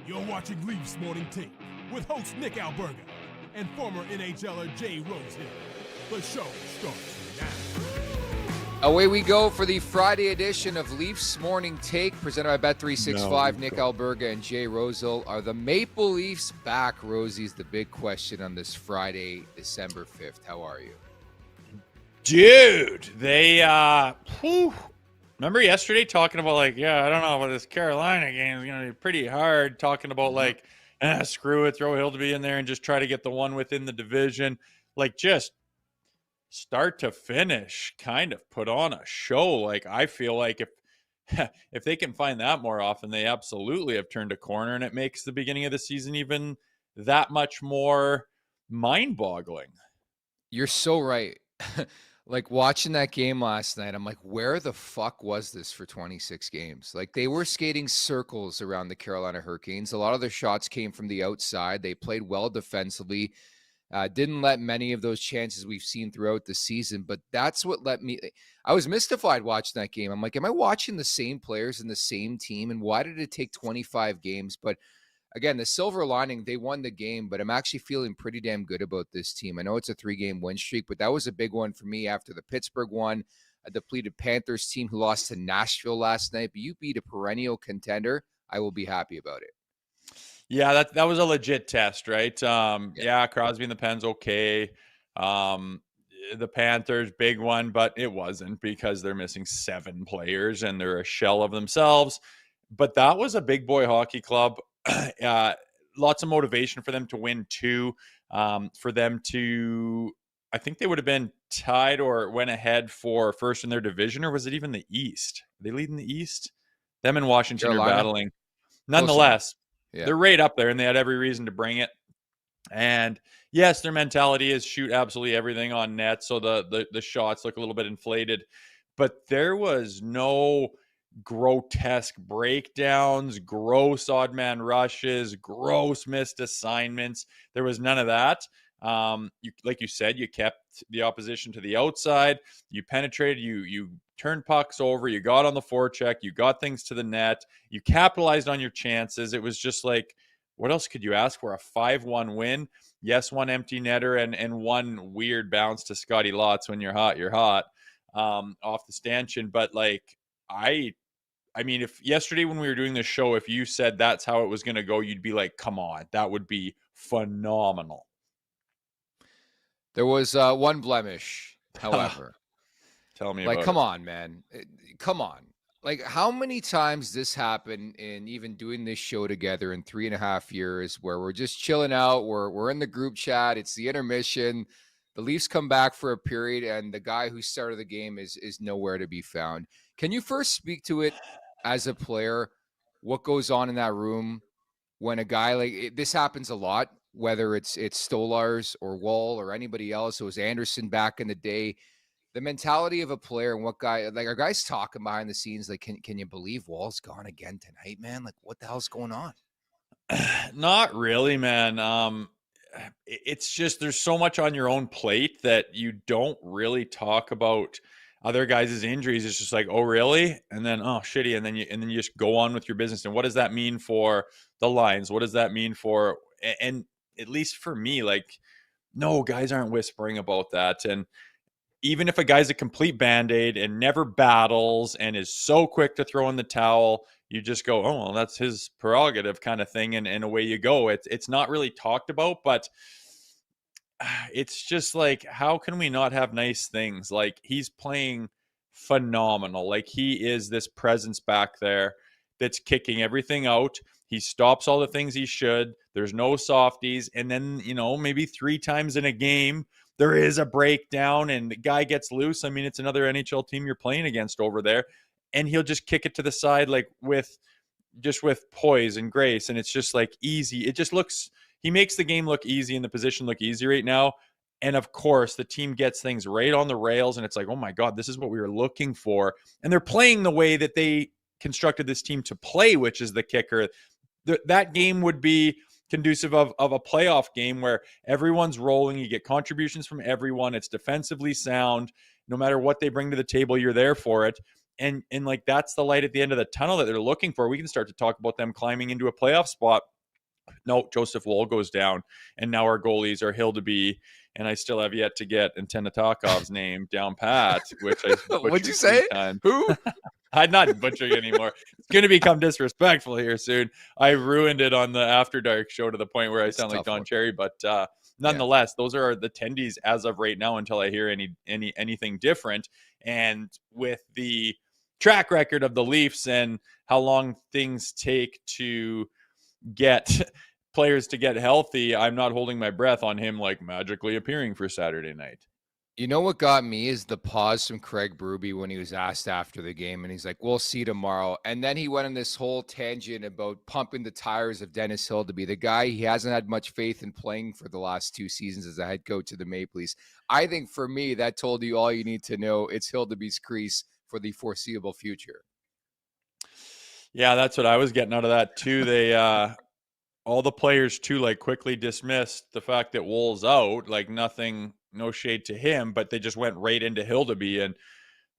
You're watching Leafs Morning Take with host Nick Alberga and former NHLer Jay Rosehill. The show starts now. Away we go for the Friday edition of Leafs Morning Take, presented by Bet365. Nick Alberga and Jay Rosehill. Are the Maple Leafs back? Rosie's the big question on this Friday, December 5th. How are you? Dude, they, remember yesterday talking about, I don't know, but this Carolina game is going to be pretty hard, talking about, screw it, throw Hildeby in there and just try to get the one within the division. Just start to finish, kind of put on a show. I feel like if they can find that more often, they absolutely have turned a corner, and it makes the beginning of the season even that much more mind-boggling. You're so right. Watching that game last night, I'm like, where the fuck was this for 26 games? They were skating circles around the Carolina Hurricanes. A lot of their shots came from the outside. They played well defensively. Didn't let many of those chances we've seen throughout the season, but that's what I was mystified watching that game. I'm like, am I watching the same players and the same team? And why did it take 25 games? But again, the silver lining, they won the game, but I'm actually feeling pretty damn good about this team. I know it's a 3-game win streak, but that was a big one for me after the Pittsburgh one, a depleted Panthers team who lost to Nashville last night. But you beat a perennial contender. I will be happy about it. Yeah, that was a legit test, right? Yeah, Crosby and the Pens, okay. The Panthers, big one, but it wasn't because they're missing 7 players and they're a shell of themselves. But that was a big boy hockey club. Lots of motivation for them to win too. For them to, I think they would have been tied or went ahead for first in their division, or was it even the East? Are they leading the East? Them and Washington Carolina are battling. Nonetheless, they're right up there, and they had every reason to bring it. And yes, their mentality is shoot absolutely everything on net, so the shots look a little bit inflated. But there was no grotesque breakdowns, gross odd man rushes, gross missed assignments. There was none of that. Like you said, you kept the opposition to the outside. You penetrated. You turned pucks over. You got on the forecheck. You got things to the net. You capitalized on your chances. It was just what else could you ask for? A 5-1 win. Yes, one empty netter and one weird bounce to Scotty Lots. When you're hot, you're hot. Off the stanchion. But I mean, if yesterday when we were doing this show, if you said that's how it was going to go, you'd be like, come on, that would be phenomenal. There was one blemish, however. Tell me about it. Come on, man. Come on. How many times this happened in even doing this show together in 3.5 years where we're just chilling out, we're in the group chat, it's the intermission, the Leafs come back for a period, and the guy who started the game is nowhere to be found. Can you first speak to it as a player, what goes on in that room when a guy this happens a lot, whether it's Stolars or Woll or anybody else, it was Anderson back in the day, the mentality of a player and what guy, are guys talking behind the scenes, can you believe Woll's gone again tonight, man? What the hell's going on? Not really, man. It's just there's so much on your own plate that you don't really talk about other guys' injuries. It's just oh, really? And then, oh, shitty. And then you just go on with your business. And what does that mean for the lines? What does that mean for, and at least for me, no, guys aren't whispering about that. And even if a guy's a complete Band-Aid and never battles and is so quick to throw in the towel, you just go, oh, well, that's his prerogative kind of thing. And away you go. It's not really talked about, but it's just how can we not have nice things? He's playing phenomenal. He is this presence back there that's kicking everything out. He stops all the things he should. There's no softies. And then, maybe 3 times in a game, there is a breakdown and the guy gets loose. I mean, it's another NHL team you're playing against over there. And he'll just kick it to the side, with poise and grace. And it's just easy. It just looks, he makes the game look easy and the position look easy right now. And of course, the team gets things right on the rails. And it's oh my God, this is what we were looking for. And they're playing the way that they constructed this team to play, which is the kicker. That game would be conducive of a playoff game where everyone's rolling. You get contributions from everyone. It's defensively sound. No matter what they bring to the table, you're there for it. And that's the light at the end of the tunnel that they're looking for. We can start to talk about them climbing into a playoff spot No, Joseph Woll goes down, and now our goalies are Hildeby, and I still have yet to get Antetokounmpo's name down pat, which I What'd you butchered say? 3 times. Who? I'm not butchering anymore. It's going to become disrespectful here soon. I ruined it on the After Dark show to the point where I It's a sound like tough Don one. Cherry, but nonetheless, those are the tendies as of right now until I hear anything different. And with the track record of the Leafs and how long things take to get players to get healthy, I'm not holding my breath on him like magically appearing for Saturday night. You know what got me is the pause from Craig Berube when he was asked after the game, and he's like, "We'll see tomorrow." And then he went on this whole tangent about pumping the tires of Dennis Hildeby, the guy he hasn't had much faith in playing for the last 2 seasons as a head coach of the Maple Leafs. I think for me, that told you all you need to know. It's Hildeby's crease for the foreseeable future. Yeah, that's what I was getting out of that too. They all the players too like quickly dismissed the fact that Woll's out, like nothing, no shade to him, but they just went right into Hildeby and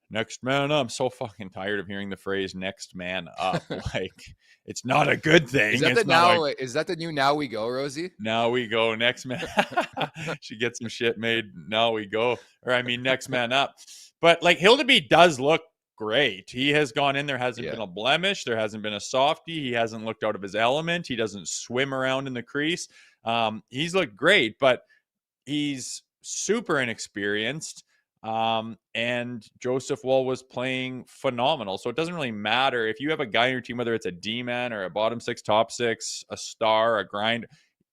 next man up. I'm so fucking tired of hearing the phrase next man up. Like it's not a good thing. Is that it's the not now? like, Is that the new "Now We Go," Rosie? now we go next man. She gets some shit made. Now we go. Or I mean next man up. But like Hildeby does look great. He has gone in. There hasn't been a blemish. There hasn't been a softie. He hasn't looked out of his element. He doesn't swim around in the crease. He's looked great, but he's super inexperienced. And Joseph Woll was playing phenomenal. So it doesn't really matter if you have a guy on your team, whether it's a D-man or a bottom six, top six, a star, a grind.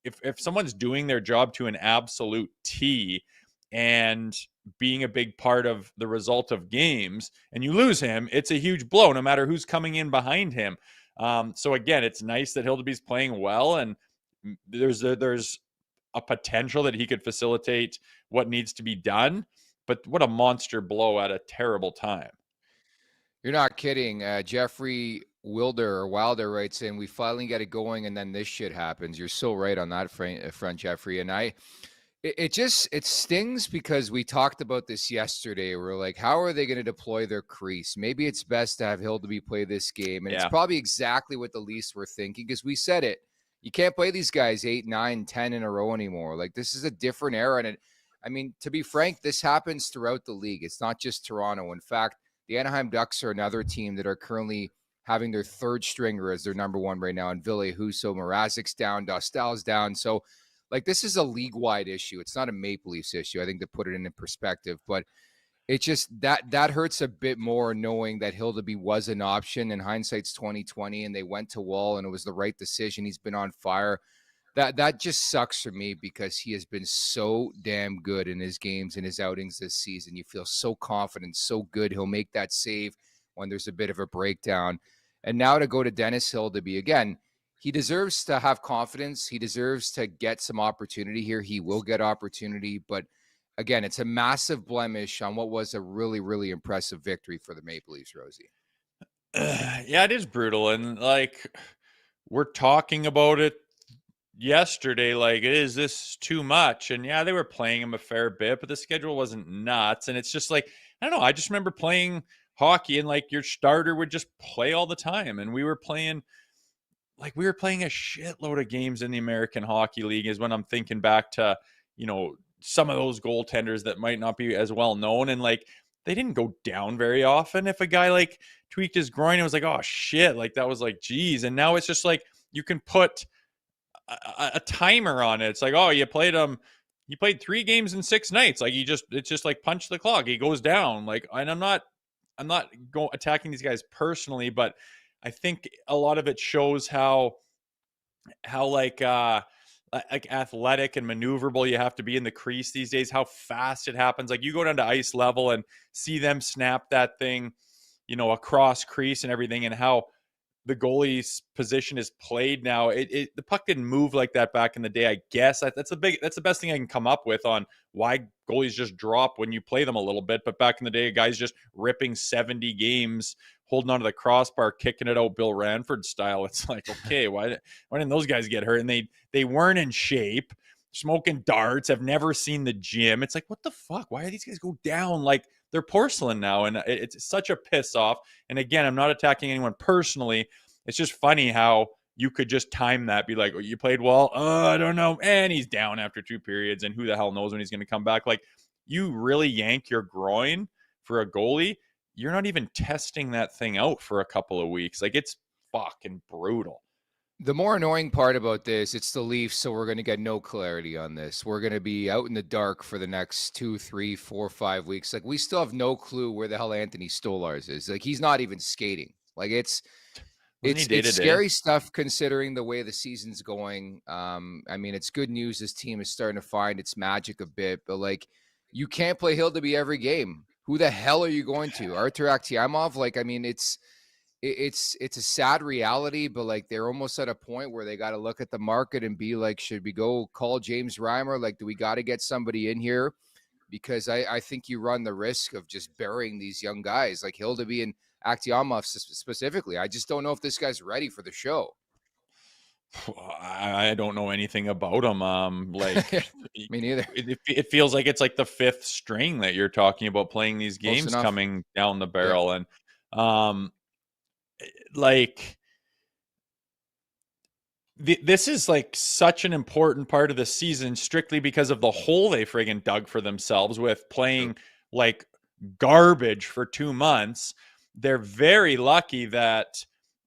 If someone's doing their job to an absolute T and being a big part of the result of games and you lose him, it's a huge blow no matter who's coming in behind him. So again, it's nice that Hildeby's playing well, and there's a potential that he could facilitate what needs to be done, but what a monster blow at a terrible time. You're not kidding. Jeffrey Wilder writes in, "We finally get it going, and then this shit happens." You're so right on that front, Jeffrey. And it stings because we talked about this yesterday. We're like, how are they going to deploy their crease? Maybe it's best to have Hildeby play this game. And it's probably exactly what the Leafs were thinking, because we said it. You can't play these guys 8, 9, 10 in a row anymore. Like, this is a different era. And I mean, to be frank, this happens throughout the league. It's not just Toronto. In fact, the Anaheim Ducks are another team that are currently having their third stringer as their number one right now. And Ville Husso, Mrazek's down, Dostal's down. So, like, this is a league-wide issue. It's not a Maple Leafs issue, I think, to put it into perspective. But it just that hurts a bit more knowing that Hildeby was an option. In hindsight's 2020, and they went to Woll, and it was the right decision. He's been on fire. That just sucks for me because he has been so damn good in his games and his outings this season. You feel so confident, so good. He'll make that save when there's a bit of a breakdown. And now to go to Dennis Hildeby again. He deserves to have confidence. He deserves to get some opportunity here. He will get opportunity. But again, it's a massive blemish on what was a really, really impressive victory for the Maple Leafs, Rosie. Yeah, it is brutal. And like, we're talking about it yesterday, like, is this too much? And yeah, they were playing him a fair bit, but the schedule wasn't nuts. And it's just like, I don't know. I just remember playing hockey and like your starter would just play all the time. And we were playing a shitload of games in the American Hockey League is when I'm thinking back to, some of those goaltenders that might not be as well known. And like, they didn't go down very often. If a guy like tweaked his groin, it was like, oh shit. Like that was like, geez. And now it's just like, you can put a timer on it. It's like, oh, you played 3 games in 6 nights. Like it's just like punch the clock. He goes down. Like, and I'm not attacking these guys personally, but I think a lot of it shows how like athletic and maneuverable you have to be in the crease these days, how fast it happens. Like you go down to ice level and see them snap that thing, across crease and everything, and how the goalie's position is played now. The puck didn't move like that back in the day, I guess. That's the best thing I can come up with on why goalies just drop when you play them a little bit. But back in the day, guys just ripping 70 games, holding onto the crossbar, kicking it out Bill Ranford style. It's like, okay, why didn't those guys get hurt? And they weren't in shape, smoking darts, have never seen the gym. It's like, what the fuck? Why do these guys go down like they're porcelain now? And it's such a piss off. And again, I'm not attacking anyone personally. It's just funny how you could just time that, be like, oh, you played well. I don't know. And he's down after 2 periods, and who the hell knows when he's going to come back. Like, you really yank your groin for a goalie. You're not even testing that thing out for a couple of weeks. Like, it's fucking brutal. The more annoying part about this, it's the Leafs, so we're going to get no clarity on this. We're going to be out in the dark for the next 2, 3, 4, 5 weeks. Like, we still have no clue where the hell Anthony Stolarz is. Like, he's not even skating. Like, it's scary stuff considering the way the season's going. I mean, it's good news this team is starting to find its magic a bit, but like, you can't play Hildeby every game. Who the hell are you going to? Artur Akhtiamov? Like, I mean, it's a sad reality, but like, they're almost at a point where they got to look at the market and be like, should we go call James Reimer? Like, do we got to get somebody in here? Because I think you run the risk of just burying these young guys like Hildeby and Akhtiamov specifically. I just don't know if this guy's ready for the show. I don't know anything about him. Like, me neither. It feels like it's like the 5th string that you're talking about playing these games coming down the barrel. Yeah. And like, this is like such an important part of the season strictly because of the hole they friggin' dug for themselves with playing like garbage for 2 months. They're very lucky that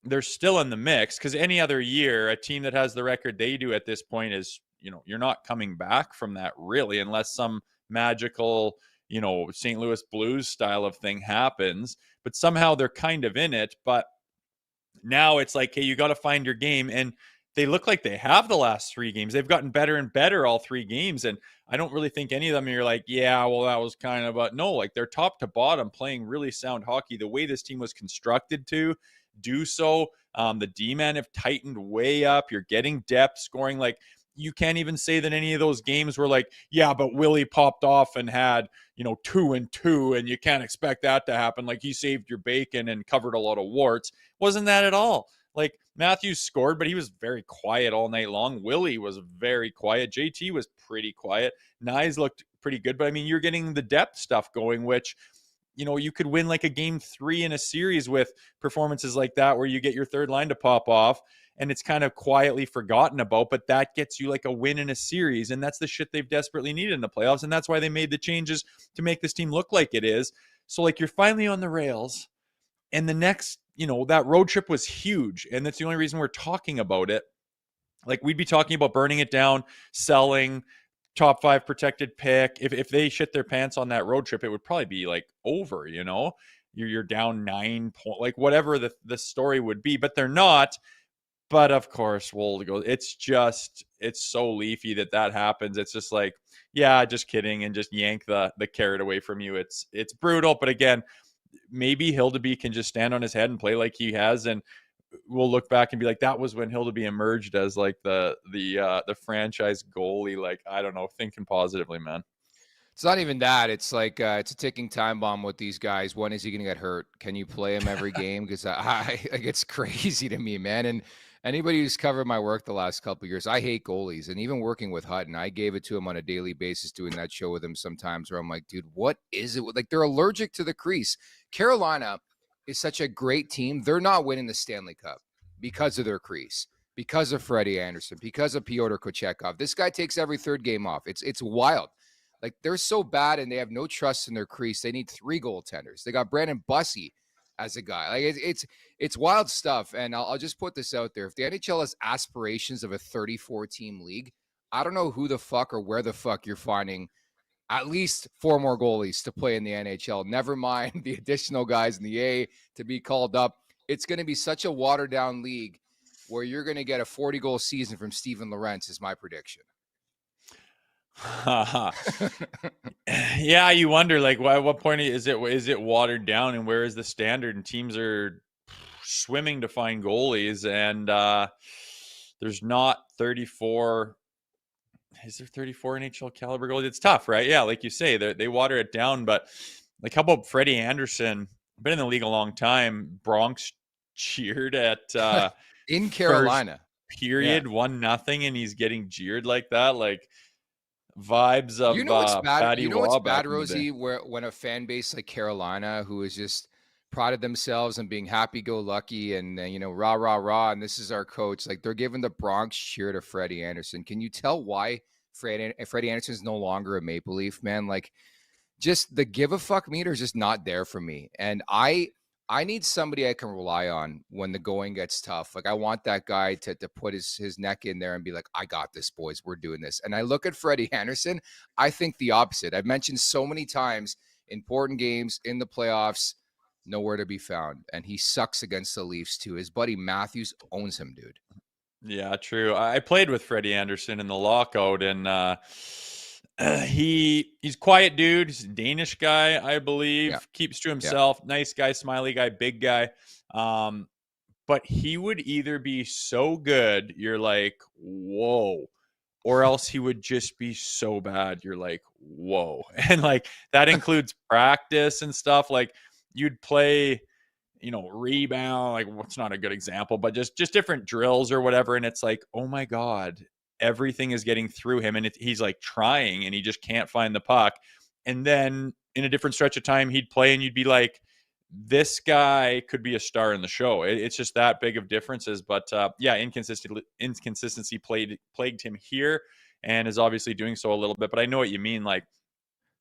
they're still in the mix, because any other year, a team that has the record they do at this point is, you're not coming back from that really, unless some magical, St. Louis Blues style of thing happens. But somehow they're kind of in it. But now it's like, hey, you got to find your game. And they look like they have the last 3 games. They've gotten better and better all 3 games. And I don't really think any of them, you're like, yeah, well, that was kind of, but no, like, they're top to bottom playing really sound hockey. The way this team was constructed to do so, the D-man have tightened way up. You're getting depth scoring. Like, you can't even say that any of those games were like, yeah, but Willie popped off and had, 2 and 2, and you can't expect that to happen. Like, he saved your bacon and covered a lot of warts. Wasn't that at all. Like, Matthews scored, but he was very quiet all night long. Willie was very quiet. JT was pretty quiet. Knies looked pretty good, but I mean, you're getting the depth stuff going, which, you could win like a game 3 in a series with performances like that, where you get your third line to pop off and it's kind of quietly forgotten about, but that gets you like a win in a series. And that's the shit they've desperately needed in the playoffs. And that's why they made the changes to make this team look like it is. So like, you're finally on the rails, and the next, that road trip was huge. And that's the only reason we're talking about it. Like, we'd be talking about burning it down, selling, top 5 protected pick. If they shit their pants on that road trip, it would probably be like over, you're down 9 points, like whatever the story would be, but they're not. But of course, Woll goes, it's so Leafy that happens. It's just like, yeah, just kidding. And just yank the carrot away from you. It's brutal. But again, maybe Hildeby can just stand on his head and play like he has, and we'll look back and be like, that was when Hildeby emerged as like the franchise goalie. Like, I don't know, thinking positively, man. It's not even that. It's like, it's a ticking time bomb with these guys. When is he going to get hurt? Can you play him every game? Because it's crazy to me, man. And anybody who's covered my work the last couple of years, I hate goalies. And even working with Hutton, I gave it to him on a daily basis, doing that show with him sometimes, where I'm like, dude, what is it? Like, they're allergic to the crease. Carolina is such a great team. They're not winning the Stanley Cup because of their crease, because of Freddie Anderson, because of Pyotr Kochetkov. This guy takes every 3rd game off. It's wild. Like, they're so bad, and they have no trust in their crease. They need 3 goaltenders. They got Brandon Bussey as a guy. Like, it's wild stuff. And I'll just put this out there. If the NHL has aspirations of a 34-team league, I don't know who the fuck or where the fuck you're finding at least 4 more goalies to play in the NHL. Never mind the additional guys in the A to be called up. It's going to be such a watered-down league where you're going to get a 40-goal season from Steven Lorentz is my prediction. Yeah, you wonder, like, at what point is it watered down, and where is the standard? And teams are swimming to find goalies, and there's not 34. Is there 34 NHL caliber goalies? It's tough, right? Yeah, like you say, they water it down. But like, how about Freddie Anderson? Been in the league a long time. Bronx cheered at in Carolina. Period, 1-0, and he's getting jeered like that. Like, vibes of what's bad? Patty What's Waugh bad, Rosie? When a fan base like Carolina, who is just prided themselves on being happy-go-lucky and, rah, rah, rah, and this is our coach. Like, they're giving the Bronx cheer to Freddie Anderson. Can you tell why Freddie Anderson is no longer a Maple Leaf, man? Like, just the give a fuck meter is just not there for me. And I need somebody I can rely on when the going gets tough. Like, I want that guy to put his neck in there and be like, I got this, boys. We're doing this. And I look at Freddie Anderson, I think the opposite. I've mentioned so many times, important games in the playoffs, nowhere to be found. And he sucks against the Leafs too. His buddy Matthews owns him, dude. Yeah, true. I played with Freddie Anderson in the lockout, and he's quiet dude. He's a Danish guy, I believe. Yeah. Keeps to himself. Yeah. Nice guy, smiley guy, big guy. But he would either be so good, you're like, whoa, or else he would just be so bad, you're like, whoa. And like that includes practice and stuff. Like you'd play, rebound, like what's not a good example, but just different drills or whatever. And it's like, oh my God, everything is getting through him. And he's like trying and he just can't find the puck. And then in a different stretch of time, he'd play and you'd be like, this guy could be a star in the show. It's just that big of differences. But inconsistency plagued him here and is obviously doing so a little bit. But I know what you mean. Like,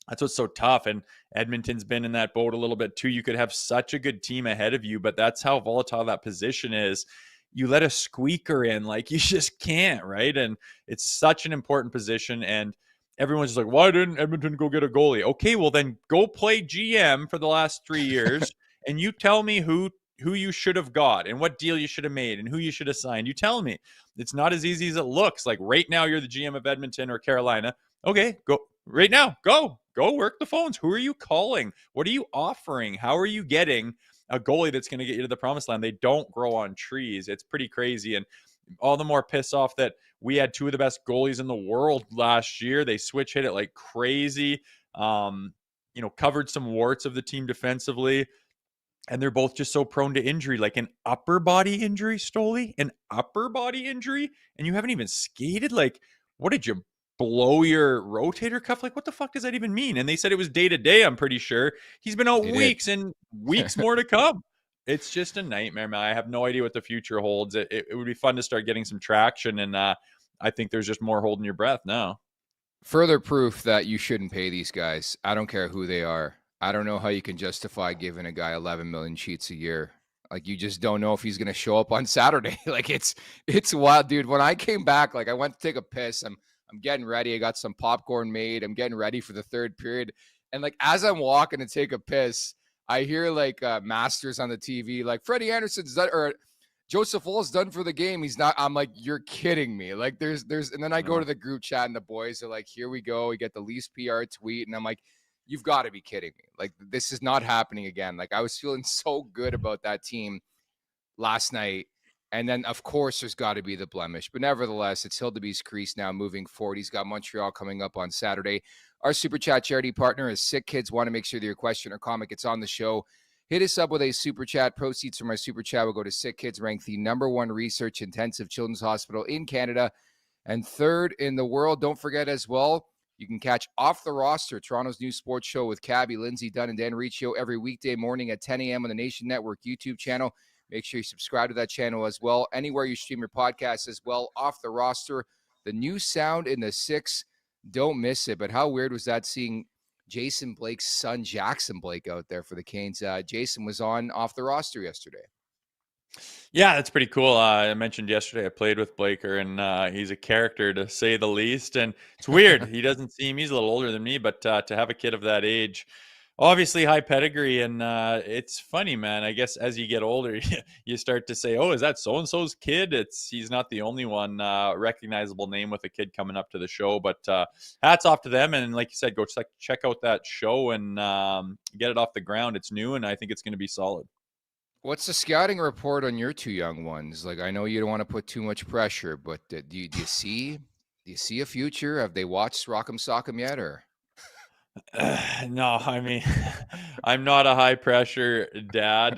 that's what's so tough. And Edmonton's been in that boat a little bit too. You could have such a good team ahead of you, but that's how volatile that position is. You let a squeaker in, like you just can't, right? And it's such an important position. And everyone's just like, why didn't Edmonton go get a goalie? Okay, well then go play GM for the last 3 years and you tell me who you should have got and what deal you should have made and who you should have signed. You tell me. It's not as easy as it looks. Like right now you're the GM of Edmonton or Carolina. Okay, go right now. Go work the phones. Who are you calling? What are you offering? How are you getting a goalie that's going to get you to the promised land? They don't grow on trees. It's pretty crazy. And all the more piss off that we had two of the best goalies in the world last year. They switch hit it like crazy. Covered some warts of the team defensively. And they're both just so prone to injury, like an upper body injury, Stoli, an upper body injury. And you haven't even skated. Like, what did you blow your rotator cuff? Like, what the fuck does that even mean? And they said it was day to day. I'm pretty sure he's been out weeks and weeks more to come. It's just a nightmare, man. I have no idea what the future holds. It would be fun to start getting some traction. And I think there's just more holding your breath now. Further proof that you shouldn't pay these guys. I don't care who they are. I don't know how you can justify giving a guy 11 million sheets a year. Like, you just don't know if he's going to show up on Saturday. Like, it's wild, dude. When I came back, like, I went to take a piss. I'm getting ready. I got some popcorn made. I'm getting ready for the third period. And like, as I'm walking to take a piss, I hear like Masters on the TV, like Freddie Anderson's done, or Joseph Woll's done for the game. He's not. I'm like, you're kidding me. Like there's, and then I go to the group chat and the boys are like, here we go. We get the Leafs PR tweet. And I'm like, you've got to be kidding me. Like, this is not happening again. Like, I was feeling so good about that team last night. And then, of course, there's got to be the blemish. But nevertheless, it's Hildeby's crease now moving forward. He's got Montreal coming up on Saturday. Our Super Chat charity partner is Sick Kids. Want to make sure that your question or comment gets on the show. Hit us up with a Super Chat. Proceeds from our Super Chat will go to Sick Kids, ranked the #1 research intensive children's hospital in Canada and 3rd in the world. Don't forget as well, you can catch Off the Roster, Toronto's new sports show with Cabby, Lindsay Dunn, and Dan Riccio every weekday morning at 10 a.m. on the Nation Network YouTube channel. Make sure you subscribe to that channel as well. Anywhere you stream your podcast as well. Off the Roster, the new sound in the 6. Don't miss it. But how weird was that seeing Jason Blake's son, Jackson Blake, out there for the Canes? Jason was on Off the Roster yesterday. Yeah, that's pretty cool. I mentioned yesterday I played with Blaker, and he's a character to say the least. And it's weird. He's a little older than me, but to have a kid of that age, obviously high pedigree. And it's funny, man. I guess as you get older, you start to say, oh, is that so-and-so's kid? He's not the only one recognizable name with a kid coming up to the show. But hats off to them. And like you said, go check out that show and get it off the ground. It's new, and I think it's going to be solid. What's the scouting report on your two young ones? Like, I know you don't want to put too much pressure, but do you see a future? Have they watched Rock'em Sock'em yet, or? No, I mean, I'm not a high pressure dad.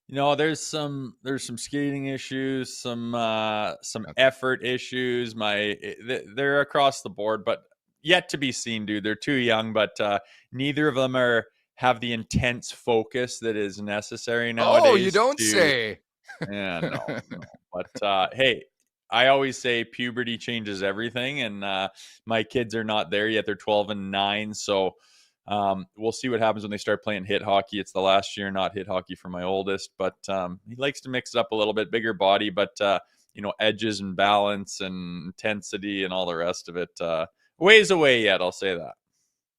There's some skating issues, some effort issues. They're across the board, but yet to be seen, dude. They're too young, but neither of them are have the intense focus that is necessary nowadays. Oh, you don't say. Yeah, no. But hey, I always say puberty changes everything, and my kids are not there yet. They're 12 and 9, so we'll see what happens when they start playing hit hockey. It's the last year, not hit hockey for my oldest, but he likes to mix it up a little bit. Bigger body, but edges and balance and intensity and all the rest of it. Ways away yet, I'll say that.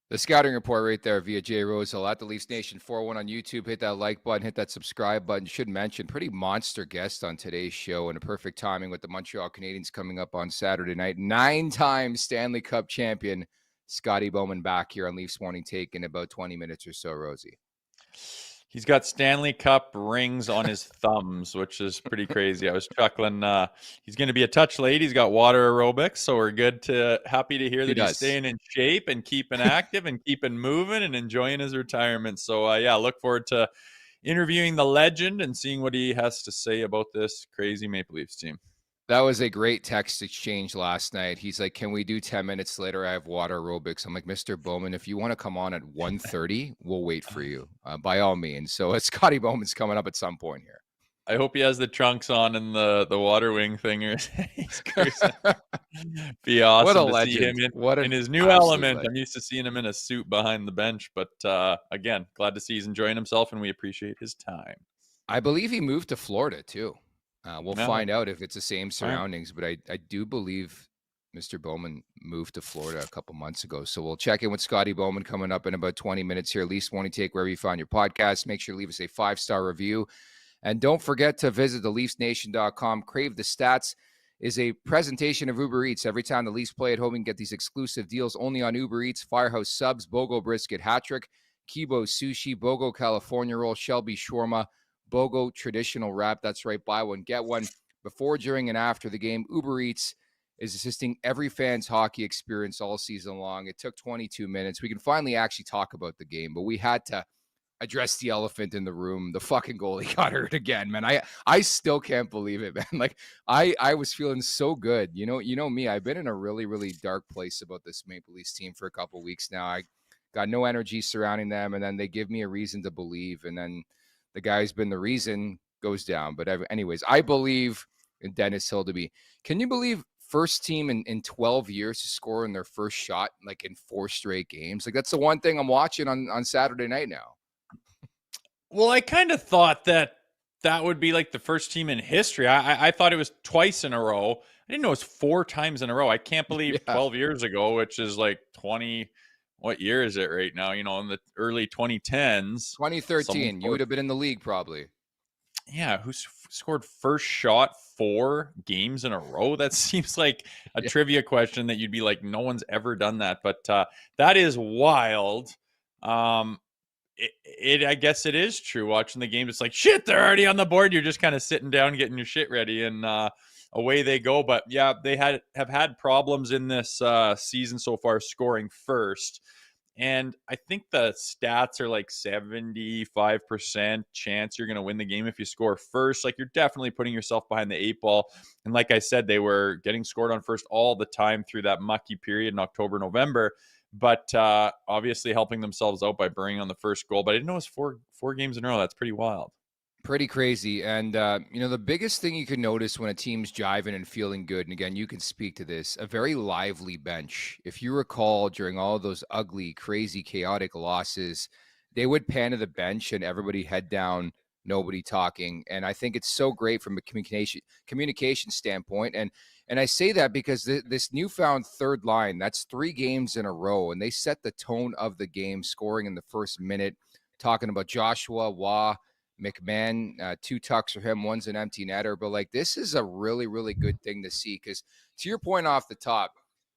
The scouting report right there via Jay Rosehill at the Leafs Nation 401 on YouTube. Hit that like button, hit that subscribe button. Should mention, pretty monster guest on today's show, and a perfect timing with the Montreal Canadiens coming up on Saturday night. 9-time Stanley Cup champion Scotty Bowman back here on Leafs Morning Take in about 20 minutes or so, Rosie. He's got Stanley Cup rings on his thumbs, which is pretty crazy. I was chuckling. He's going to be a touch late. He's got water aerobics, so we're happy to hear that he's staying in shape and keeping active and keeping moving and enjoying his retirement. So, look forward to interviewing the legend and seeing what he has to say about this crazy Maple Leafs team. That was a great text exchange last night. He's like, can we do 10 minutes later? I have water aerobics. I'm like, Mr. Bowman, if you want to come on at 1:30, we'll wait for you, by all means. So Scotty Bowman's coming up at some point here. I hope he has the trunks on and the water wing thing. He's be awesome what a to legend. See him in his new element. Legend. I'm used to seeing him in a suit behind the bench. But again, glad to see he's enjoying himself, and we appreciate his time. I believe he moved to Florida, too. We'll find out if it's the same surroundings, but I do believe Mr. Bowman moved to Florida a couple months ago. So we'll check in with Scotty Bowman coming up in about 20 minutes here. Leafs Morning Take, wherever you find your podcast. Make sure to leave us a 5-star review. And don't forget to visit theleafsnation.com. Crave the Stats is a presentation of Uber Eats. Every time the Leafs play at home, you can get these exclusive deals only on Uber Eats. Firehouse Subs, Bogo Brisket Hat-Trick, Kibo Sushi, Bogo California Roll, Shelby Shawarma, Bogo Traditional Wrap. That's right. Buy one, get one. Before, during, and after the game, Uber Eats is assisting every fan's hockey experience all season long. It took 22 minutes. We can finally actually talk about the game, but we had to address the elephant in the room. The fucking goalie got hurt again, man. I still can't believe it, man. Like, I was feeling so good. You know me. I've been in a really, really dark place about this Maple Leafs team for a couple weeks now. I got no energy surrounding them, and then they give me a reason to believe, and then the guy who's been the reason goes down. But anyways, I believe in Dennis Hildeby. Can you believe first team in 12 years to score in their first shot, like in 4 straight games? Like, that's the one thing I'm watching on Saturday night now. Well, I kind of thought that would be like the first team in history. I thought it was twice in a row. I didn't know it was 4 times in a row. I can't believe 12 years ago, which is like 20. What year is it right now? In the early 2010s. 2013. You would have been in the league probably. Yeah. Who scored first shot 4 games in a row? That seems like a trivia question that you'd be like, no one's ever done that. But that is wild. I guess it is true. Watching the game, it's like, shit, they're already on the board. You're just kind of sitting down, getting your shit ready, and away they go. But yeah, they have had problems in this season so far scoring first. And I think the stats are like 75% chance you're going to win the game if you score first. Like, you're definitely putting yourself behind the 8 ball. And like I said, they were getting scored on first all the time through that mucky period in October, November. But obviously helping themselves out by bringing on the first goal. But I didn't know it was four games in a row. That's pretty wild. Pretty crazy. And, the biggest thing you can notice when a team's jiving and feeling good, and again, you can speak to this, a very lively bench. If you recall, during all those ugly, crazy, chaotic losses, they would pan to the bench and everybody head down, nobody talking. And I think it's so great from a communication standpoint. And I say that because this newfound third line, that's 3 games in a row, and they set the tone of the game, scoring in the first minute, talking about Joshua, Waugh, McMahon, 2 tucks for him, 1's an empty netter. But like, this is a really, really good thing to see, because to your point off the top,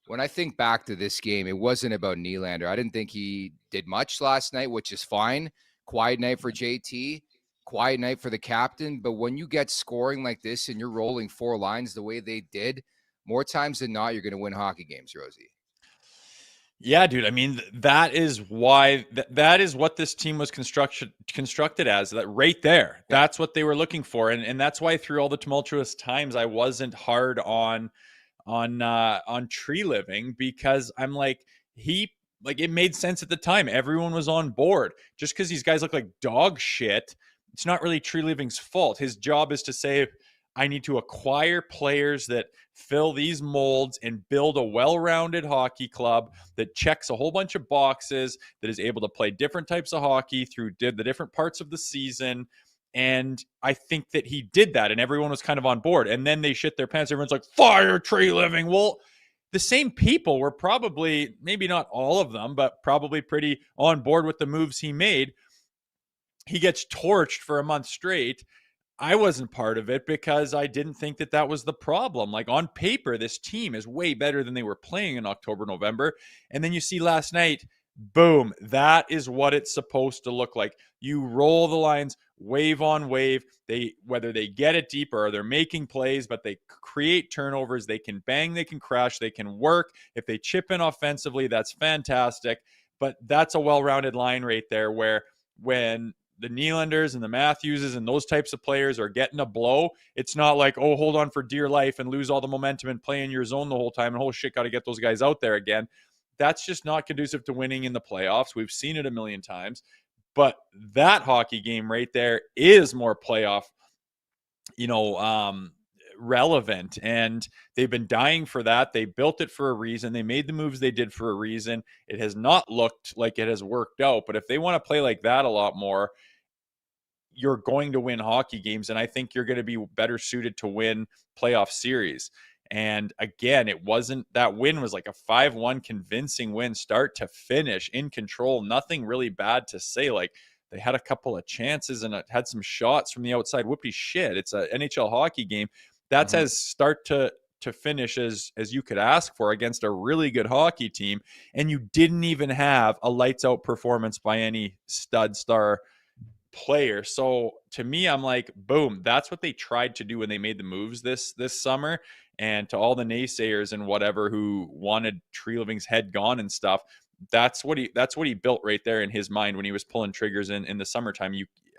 when I think back to this game, it wasn't about Nylander. I didn't think he did much last night, which is fine. Quiet night for JT, quiet night for the captain. But when you get scoring like this and you're rolling 4 lines the way they did, more times than not, you're going to win hockey games, Rosie. Yeah, dude. I mean, that is why that is what this team was constructed as. That right there, that's what they were looking for, and that's why through all the tumultuous times, I wasn't hard on Tree Living, because I'm like, he like it made sense at the time. Everyone was on board. Just because these guys look like dog shit, it's not really Treliving's fault. His job is to say, I need to acquire players that fill these molds and build a well-rounded hockey club that checks a whole bunch of boxes, that is able to play different types of hockey through the different parts of the season. And I think that he did that, and everyone was kind of on board. And then they shit their pants. Everyone's like, fire Treliving. Well, the same people were probably, maybe not all of them, but probably pretty on board with the moves he made. He gets torched for a month straight. I wasn't part of it because I didn't think that that was the problem. Like on paper, this team is way better than they were playing in October, November. And then you see last night, boom, that is what it's supposed to look like. You roll the lines wave on wave. Whether they get it deeper or they're making plays, but they create turnovers. They can bang, they can crash, they can work. If they chip in offensively, that's fantastic. But that's a well-rounded line right there where when the Nylanders and the Matthewses and those types of players are getting a blow, it's not like, oh, hold on for dear life and lose all the momentum and play in your zone the whole time and whole shit, got to get those guys out there again. That's just not conducive to winning in the playoffs. We've seen it a million times. But that hockey game right there is more playoff, relevant. And they've been dying for that. They built it for a reason. They made the moves they did for a reason. It has not looked like it has worked out. But if they want to play like that a lot more, you're going to win hockey games. And I think you're going to be better suited to win playoff series. And again, it wasn't, that win was like a 5-1 convincing win, start to finish, in control. Nothing really bad to say. Like they had a couple of chances and had some shots from the outside. Whoopty shit. It's an NHL hockey game. That's as start to finish as you could ask for against a really good hockey team. And you didn't even have a lights out performance by any stud star player. So to me, I'm like, boom, that's what they tried to do when they made the moves this summer. And to all the naysayers and whatever who wanted Treliving's head gone and stuff, that's what he built right there in his mind when he was pulling triggers in the summertime.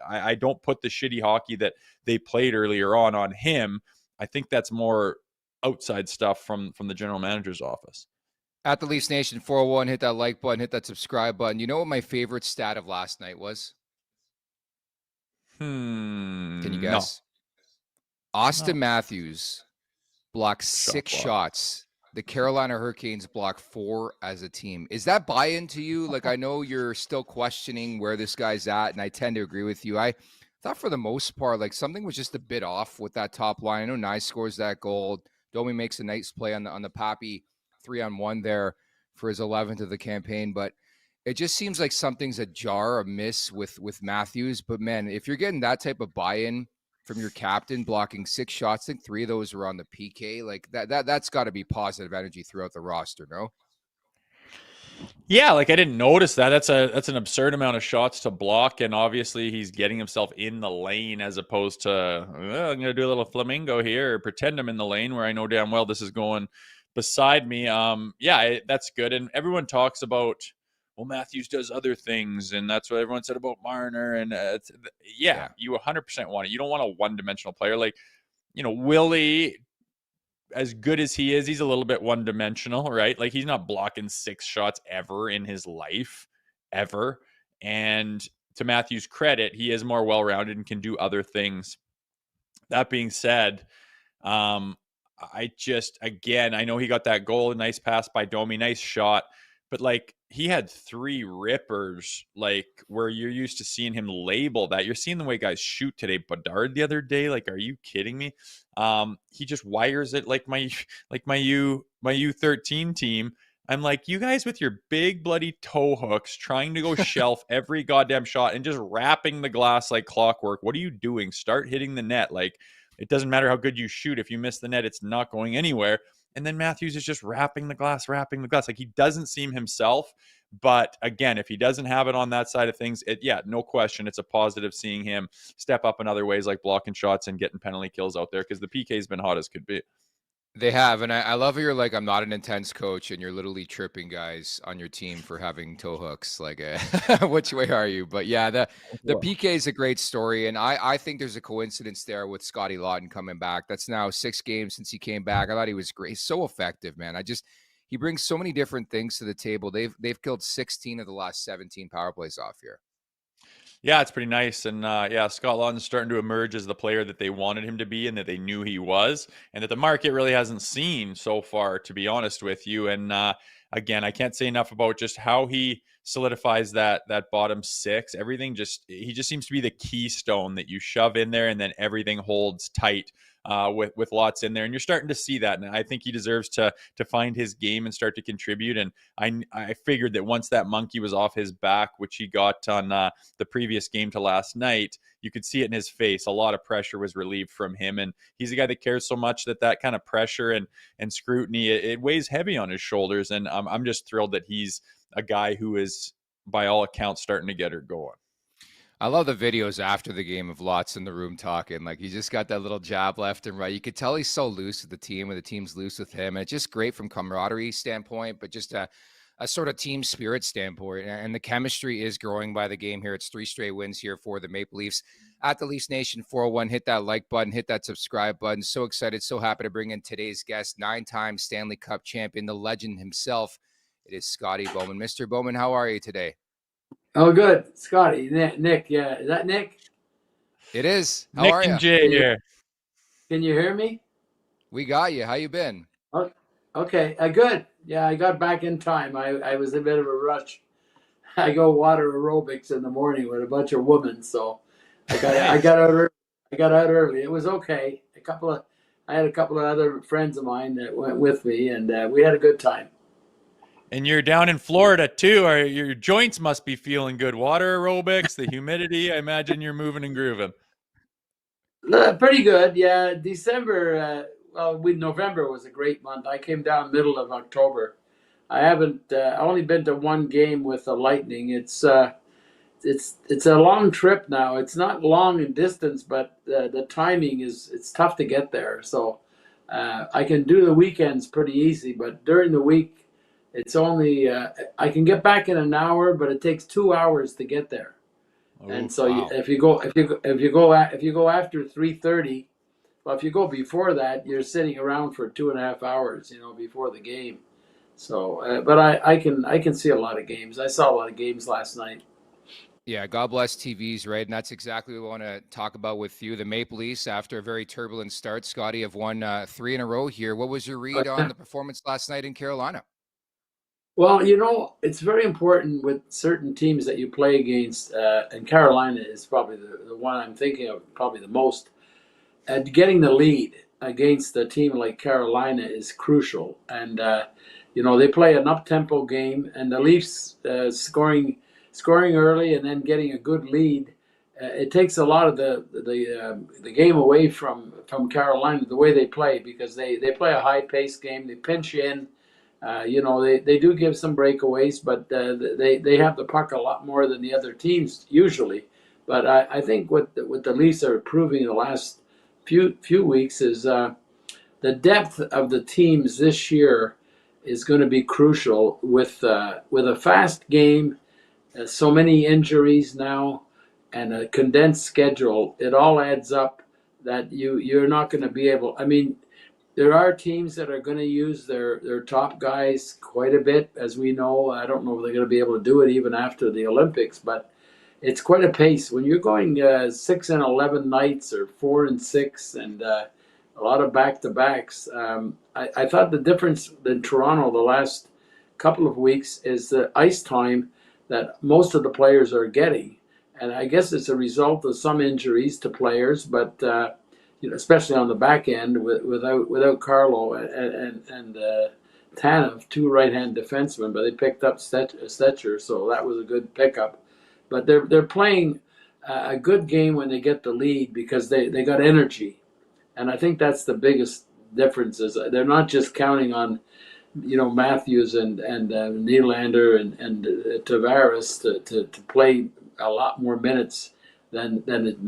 I don't put the shitty hockey that they played earlier on him. I think that's more outside stuff from the general manager's office. At the Leafs Nation 401, hit that like button, hit that subscribe button. You know what my favorite stat of last night was? Can you guess? No. Austin Matthews blocked 6 shots. The Carolina Hurricanes blocked 4 as a team. Is that buy-in to you? Like, I know you're still questioning where this guy's at, and I tend to agree with you. I thought for the most part, like something was just a bit off with that top line. I know Knies scores that goal. Domi makes a nice play on the Pappy 3-on-1 there for his 11th of the campaign, but it just seems like something's amiss with Matthews. But man, if you're getting that type of buy-in from your captain, blocking 6 shots, I think 3 of those were on the PK, like that's got to be positive energy throughout the roster, no? Yeah, like I didn't notice that. That's an absurd amount of shots to block, and obviously he's getting himself in the lane as opposed to, I'm going to do a little flamingo here or pretend I'm in the lane where I know damn well this is going beside me. That's good. And everyone talks about, well, Matthews does other things, and that's what everyone said about Marner. And you 100% want it. You don't want a one-dimensional player. Like, Willie, as good as he is, he's a little bit one-dimensional, right? Like, he's not blocking 6 shots ever in his life, ever. And to Matthews' credit, he is more well-rounded and can do other things. That being said, I know he got that goal, a nice pass by Domi, nice shot. But like he had 3 rippers, like where you're used to seeing him label that. You're seeing the way guys shoot today. Bedard the other day, like, are you kidding me? He just wires it like my U13 team. I'm like, you guys with your big bloody toe hooks trying to go shelf every goddamn shot and just wrapping the glass like clockwork. What are you doing? Start hitting the net. Like, it doesn't matter how good you shoot. If you miss the net, it's not going anywhere. And then Matthews is just wrapping the glass. Like, he doesn't seem himself. But again, if he doesn't have it on that side of things, no question, it's a positive seeing him step up in other ways like blocking shots and getting penalty kills out there, because the PK has been hot as could be. They have, and I love how you're like, I'm not an intense coach, and you're literally tripping guys on your team for having toe hooks. Like, which way are you? But yeah, the PK is a great story, and I think there's a coincidence there with Scotty Lawton coming back. That's now 6 games since he came back. I thought he was great. He's so effective, man. he brings so many different things to the table. They've killed 16 of the last 17 power plays off here. Yeah, it's pretty nice. And Scott Laughton's starting to emerge as the player that they wanted him to be and that they knew he was, and that the market really hasn't seen so far, to be honest with you. And again, I can't say enough about just how he solidifies that bottom six. Everything he just seems to be the keystone that you shove in there, and then everything holds tight with lots in there, and you're starting to see that. And I think he deserves to find his game and start to contribute. And I figured that once that monkey was off his back, which he got on the previous game to last night, you could see it in his face. A lot of pressure was relieved from him, and he's a guy that cares so much that kind of pressure and scrutiny, it weighs heavy on his shoulders. And I'm just thrilled that he's a guy who is, by all accounts, starting to get her going. I love the videos after the game of Lots in the room talking. Like, he just got that little jab left and right. You could tell he's so loose with the team, and the team's loose with him. And it's just great from camaraderie standpoint, but just a sort of team spirit standpoint. And the chemistry is growing by the game here. It's 3 straight wins here for the Maple Leafs. At the Leafs Nation 401, hit that like button, hit that subscribe button. So excited, so happy to bring in today's guest, 9-time Stanley Cup champion, the legend himself. It is Scotty Bowman. Mr. Bowman, how are you today? Oh, good. Scotty, Nick, yeah. Is that Nick? It is. How Nick are and you? Jay here. Can you hear me? We got you. How you been? Oh, okay, good. Yeah, I got back in time. I was a bit of a rush. I go water aerobics in the morning with a bunch of women, so I got out early. It was okay. I had a couple of other friends of mine that went with me, and we had a good time. And you're down in Florida too. Your joints must be feeling good. Water aerobics, the humidity. I imagine you're moving and grooving. Pretty good, yeah. November was a great month. I came down middle of October. I only been to one game with the Lightning. It's a long trip now. It's not long in distance, but the timing it's tough to get there. So I can do the weekends pretty easy, but during the week, it's only I can get back in an hour, but it takes 2 hours to get there. Oh, and so wow. if you go after 3:30, well, if you go before that, you're sitting around for 2.5 hours, before the game. So, but I can see a lot of games. I saw a lot of games last night. Yeah, God bless TVs, right? And that's exactly what we want to talk about with you. The Maple Leafs, after a very turbulent start, Scotty, have won 3 in a row here. What was your read on the performance last night in Carolina? Well, it's very important with certain teams that you play against, and Carolina is probably the one I'm thinking of probably the most. Getting the lead against a team like Carolina is crucial. And, they play an up-tempo game, and the Leafs scoring early and then getting a good lead. It takes a lot of the game away from Carolina, the way they play, because they play a high-paced game. They pinch in. They do give some breakaways, but they have the puck a lot more than the other teams usually. But I think what the Leafs are proving the last few weeks is the depth of the teams this year is going to be crucial with a fast game, so many injuries now, and a condensed schedule. It all adds up that you're not going to be able. I mean, there are teams that are going to use their top guys quite a bit, as we know. I don't know if they're going to be able to do it even after the Olympics, but it's quite a pace. When you're going 6 and 11 nights or 4 and 6 and a lot of back-to-backs, I thought the difference in Toronto the last couple of weeks is the ice time that most of the players are getting. And I guess it's a result of some injuries to players, but especially on the back end without Carlo and Tanev, 2 right-hand defensemen, but they picked up Stecher, so that was a good pickup. But they're playing a good game when they get the lead because they got energy, and I think that's the biggest difference. Is they're not just counting on Matthews and Nylander and Tavares to play a lot more minutes than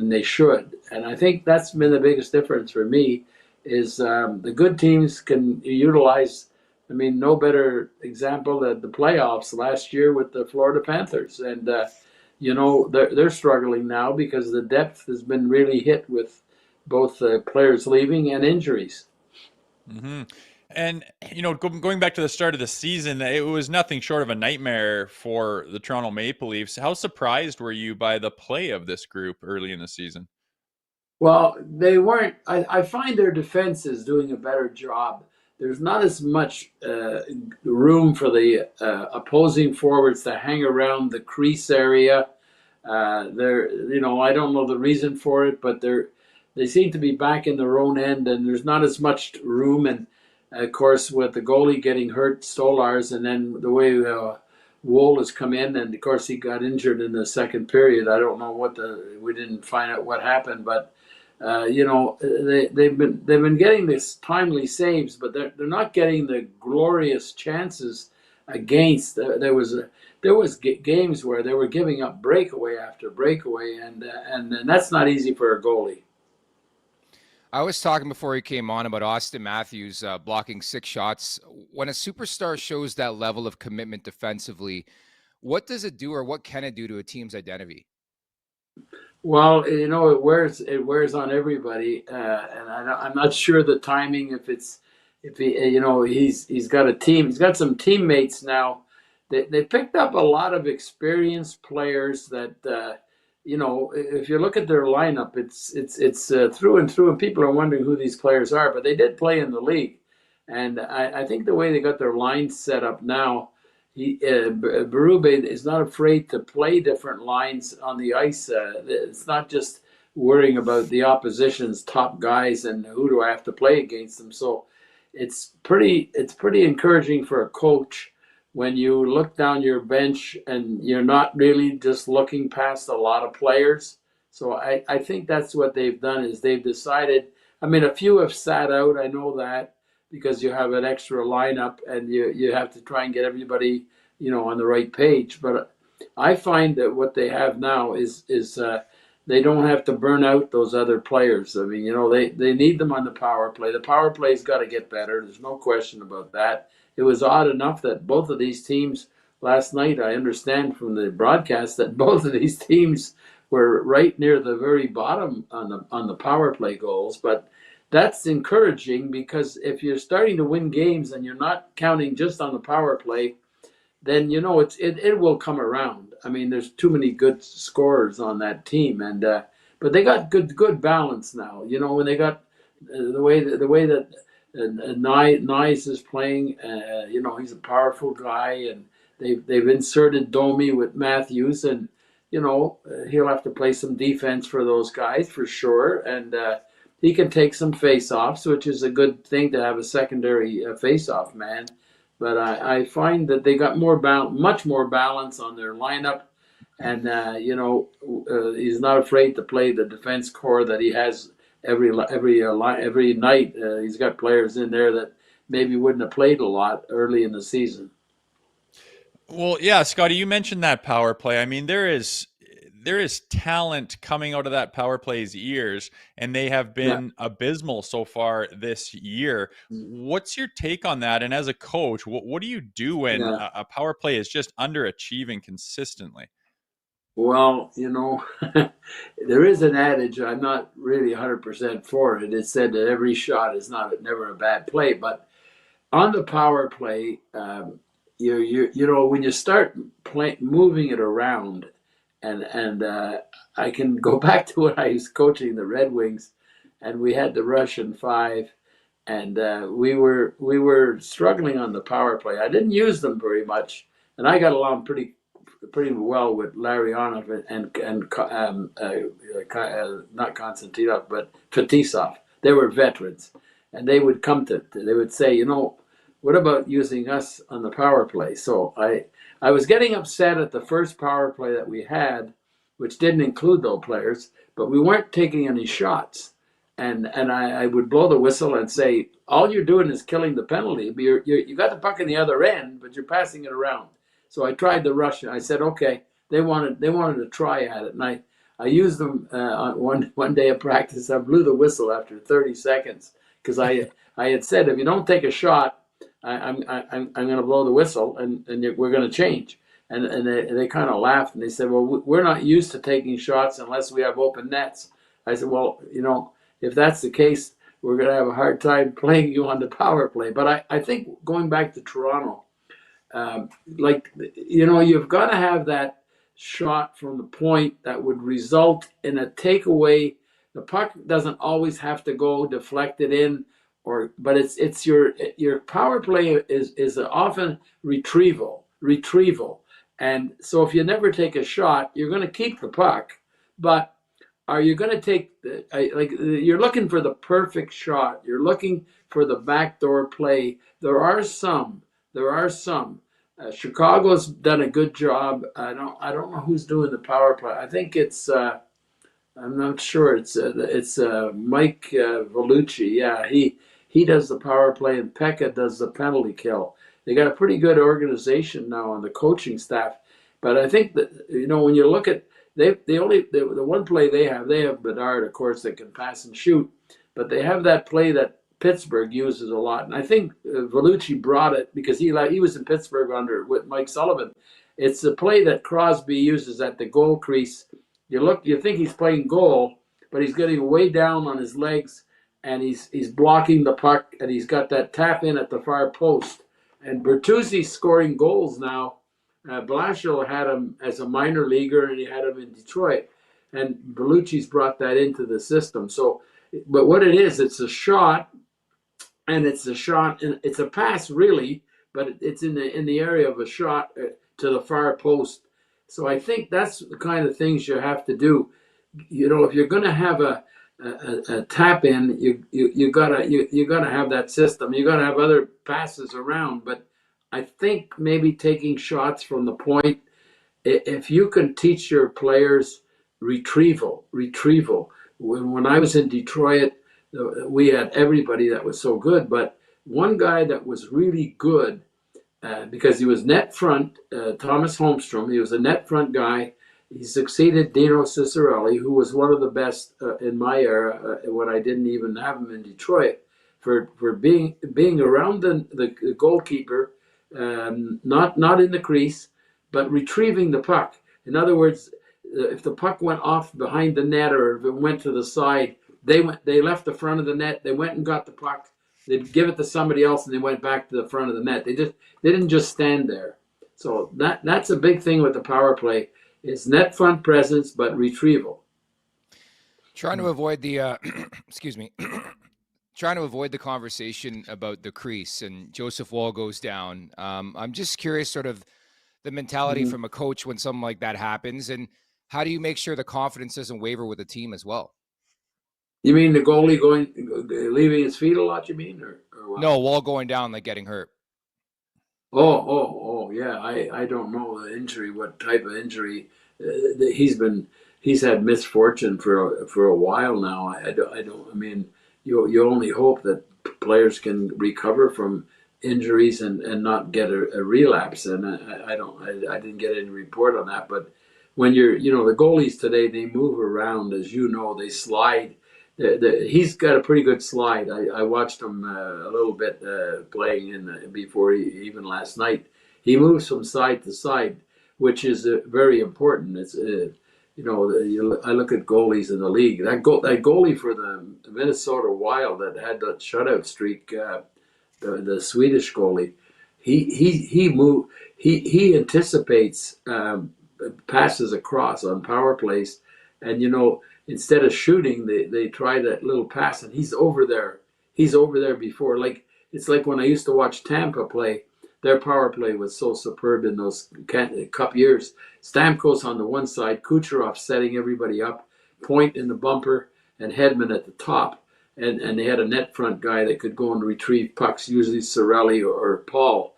they should. And I think that's been the biggest difference for me is the good teams can utilize, no better example than the playoffs last year with the Florida Panthers. And, they're struggling now because the depth has been really hit with both players leaving and injuries. Mm-hmm. And, going back to the start of the season, it was nothing short of a nightmare for the Toronto Maple Leafs. How surprised were you by the play of this group early in the season? Well, they weren't. I find their defense is doing a better job. There's not as much room for the opposing forwards to hang around the crease area. I don't know the reason for it, but they seem to be back in their own end, and there's not as much room. And of course, with the goalie getting hurt, Stolars, and then the way Woll has come in, and of course he got injured in the second period. I don't know we didn't find out what happened, but they've been getting this timely saves, but they're not getting the glorious chances against. There was games where they were giving up breakaway after breakaway, and that's not easy for a goalie. I was talking before he came on about Austin Matthews blocking 6 shots. When a superstar shows that level of commitment defensively, what does it do, or what can it do to a team's identity? Well, it wears on everybody, and I'm not sure the timing. He's got a team. He's got some teammates now. They picked up a lot of experienced players that. If you look at their lineup, it's through and through, and people are wondering who these players are. But they did play in the league, and I think the way they got their lines set up now, Berube is not afraid to play different lines on the ice. It's not just worrying about the opposition's top guys and who do I have to play against them. So it's pretty encouraging for a coach when you look down your bench and you're not really just looking past a lot of players. So I think that's what they've done is they've decided. I mean, a few have sat out. I know that because you have an extra lineup and you have to try and get everybody, on the right page. But I find that what they have now is they don't have to burn out those other players. I mean, they need them on the power play. The power play's got to get better. There's no question about that. It was odd enough that both of these teams last night, I understand from the broadcast that both of these teams were right near the very bottom on the power play goals. But that's encouraging because if you're starting to win games and you're not counting just on the power play, then it will come around. I mean, there's too many good scorers on that team, and but they got good balance now. When they got the way that Knies is playing, he's a powerful guy, and they've inserted Domi with Matthews, and he'll have to play some defense for those guys for sure, and he can take some face-offs, which is a good thing to have a secondary face-off man. But I find that they got much more balance on their lineup, and he's not afraid to play the defense core that he has every night. He's got players in there that maybe wouldn't have played a lot early in the season. Well, yeah, Scotty, you mentioned that power play. I mean, there is talent coming out of that power play's ears, and they have been abysmal so far this year. What's your take on that? And as a coach, what do you do when a power play is just underachieving consistently? Well, there is an adage. I'm not really 100% for it. It said that every shot is never a bad play, but on the power play, when you start moving it around. And I can go back to when I was coaching the Red Wings, and we had the Russian 5, and we were struggling on the power play. I didn't use them very much, and I got along pretty well with Larionov and not Konstantinov, but Faceoff. They were veterans, and they would they would say, what about using us on the power play? So I was getting upset at the first power play that we had, which didn't include those players, but we weren't taking any shots. And I would blow the whistle and say, all you're doing is killing the penalty. You got the puck in the other end, but you're passing it around. So I tried the Russian. I said, okay, they wanted to try at it. And I used them one day of practice. I blew the whistle after 30 seconds because I had said, if you don't take a shot, I'm going to blow the whistle and we're going to change. And they kind of laughed and they said, well, we're not used to taking shots unless we have open nets. I said, well, if that's the case, we're going to have a hard time playing you on the power play. But I think going back to Toronto, you've got to have that shot from the point that would result in a takeaway. The puck doesn't always have to go deflected in, but it's your power play is often retrieval, and so if you never take a shot, you're going to keep the puck, but are you going to take you're looking for the perfect shot? You're looking for the backdoor play. There are some. Chicago's done a good job. I don't know who's doing the power play. I think it's I'm not sure. It's Mike Vellucci. Yeah, he does the power play, and Pekka does the penalty kill. They got a pretty good organization now on the coaching staff. But I think that when you look at the one play they have Bedard, of course, that can pass and shoot, but they have that play that Pittsburgh uses a lot, and I think Vellucci brought it because he was in Pittsburgh with Mike Sullivan. It's the play that Crosby uses at the goal crease. You think he's playing goal, but he's getting way down on his legs, and he's blocking the puck, and he's got that tap in at the far post. And Bertuzzi's scoring goals now. Blashill had him as a minor leaguer, and he had him in Detroit, and Vellucci's brought that into the system. So, but what it is, it's a shot. And it's a pass really, but it's in the area of a shot to the far post. So I think that's the kind of things you have to do. If you're going to have a tap in, you gotta have that system. You gotta have other passes around. But I think maybe taking shots from the point, if you can teach your players retrieval. When I was in Detroit, we had everybody that was so good, but one guy that was really good because he was net front, Thomas Holmstrom. He was a net front guy. He succeeded Dino Ciccarelli, who was one of the best in my era when I didn't even have him in Detroit, for being around the goalkeeper, not in the crease, but retrieving the puck. In other words, if the puck went off behind the net or if it went to the side, they left the front of the net. They went and got the puck. They'd give it to somebody else, and they went back to the front of the net. They didn't just stand there. So that's a big thing with the power play. It's net front presence, but retrieval. Trying to avoid the excuse me. Trying to avoid the conversation about the crease and Joseph Woll goes down. I'm just curious, sort of the mentality from a coach when something like that happens, and how do you make sure the confidence doesn't waver with the team as well? You mean the goalie leaving his feet a lot, you mean? Or what? No, Woll going down, like getting hurt. Oh, yeah. I don't know the injury, what type of injury. He's had misfortune for a while now. I mean, you only hope that players can recover from injuries and not get a relapse. And I didn't get any report on that. But when the goalies today, they move around, as you know, they slide. He's got a pretty good slide. I watched him a little bit playing before even last night. He moves from side to side, which is very important. It's I look at goalies in the league. That goalie for the Minnesota Wild that had that shutout streak, the Swedish goalie, he anticipates passes across on power plays, and instead of shooting, they try that little pass, and he's over there. He's over there before. It's like when I used to watch Tampa play. Their power play was so superb in those Cup years. Stamkos on the one side, Kucherov setting everybody up, Point in the bumper, and Hedman at the top. And they had a net front guy that could go and retrieve pucks, usually Cirelli or Paul.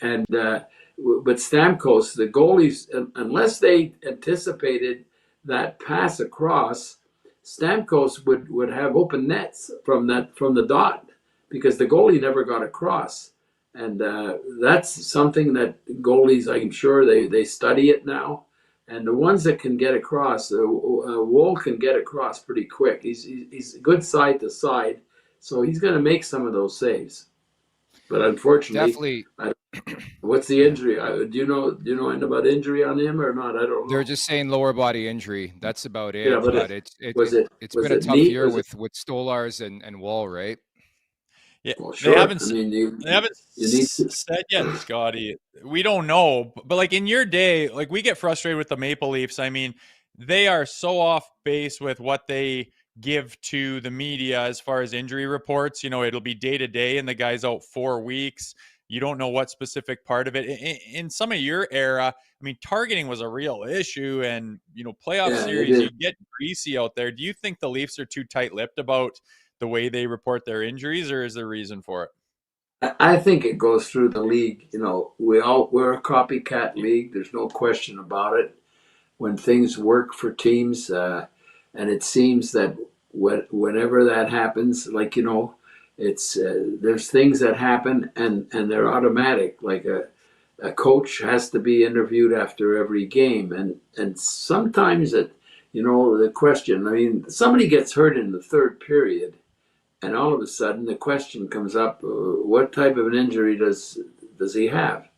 And but Stamkos, the goalies, unless they anticipated that pass across, Stamkos would have open nets from the dot because the goalie never got across. And that's something that goalies, I'm sure they study it now. And the ones that can get across, Woll can get across pretty quick. He's good side to side, so he's going to make some of those saves. But unfortunately, Definitely. what's the injury? Do you know anything about injury on him or not? I don't know. They're just saying lower body injury. That's about it. Yeah, but But was it it's was been a it tough knee? year Was it? with Stolars and Woll, right? Yeah, Well, they sure. haven't I mean, they haven't you need to. said yet, Scotty. We don't know, but like in your day, like we get frustrated with the Maple Leafs. I mean, they are so off base with what they give to the media as far as injury reports. You know, it'll be day to day, and the guy's out 4 weeks. You don't know what specific part of it. In some of your era, I mean, targeting was a real issue, and playoff Yeah, it series, is. you get greasy out there. Do you think the Leafs are too tight-lipped about the way they report their injuries, or is there a reason for it? I think it goes through the league. We're a copycat league. There's no question about it. When things work for teams, and it seems that whenever that happens, like it's there's things that happen and they're automatic. Like a coach has to be interviewed after every game, and sometimes the question. I mean, somebody gets hurt in the third period and all of a sudden the question comes up, what type of an injury does he have?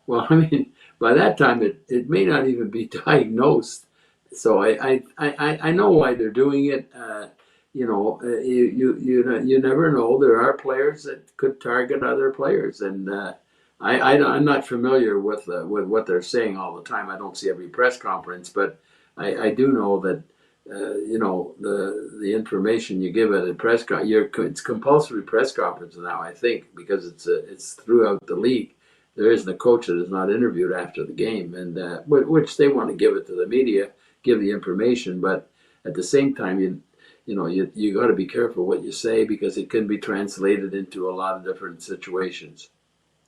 Well, I mean, by that time it may not even be diagnosed. So I know why they're doing it. You never know. There are players that could target other players, and I'm not familiar with what they're saying all the time. I don't see every press conference, but I do know that the information you give at a press conference, it's compulsory press conference now. I think because it's throughout the league. There isn't a coach that is not interviewed after the game, and which they want to give it to the media, give the information, but at the same time, you got to be careful what you say because it can be translated into a lot of different situations.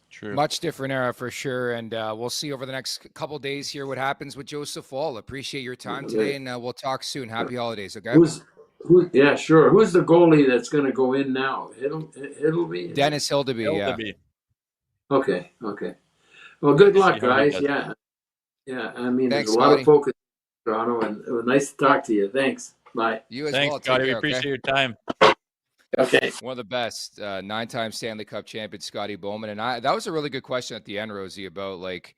True. Much different era for sure. And we'll see over the next couple days here what happens with Joseph Woll. Appreciate your time today, and we'll talk soon. Happy holidays, okay? Yeah, sure. Who's the goalie that's going to go in now? It'll be Dennis Hildeby, yeah. Okay. Well, good luck, See how he guys. does. Yeah. I mean, Thanks, there's a lot Scotty. of focus in Toronto, and it was nice to talk to you. Thanks. Bye. You as Thanks, well. Take Scotty. We care, appreciate okay? your time. Okay. One of the best, 9-time Stanley Cup champion, Scotty Bowman. And that was a really good question at the end, Rosie, about like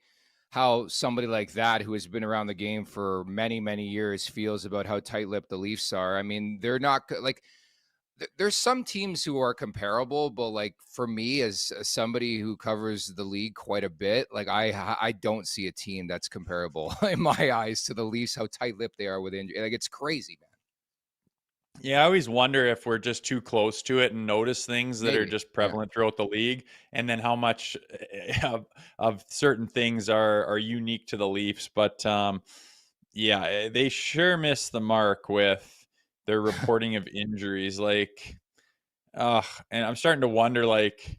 how somebody like that who has been around the game for many, many years feels about how tight-lipped the Leafs are. I mean, they're not like there's some teams who are comparable, but like for me as somebody who covers the league quite a bit, like I don't see a team that's comparable in my eyes to the Leafs, how tight-lipped they are with injury. Like it's crazy, man. Yeah, I always wonder if we're just too close to it and notice things that are Maybe. just prevalent throughout the league, and then how much of certain things are unique to the Leafs. But yeah, they sure missed the mark with their reporting of injuries. Like, and I'm starting to wonder, like,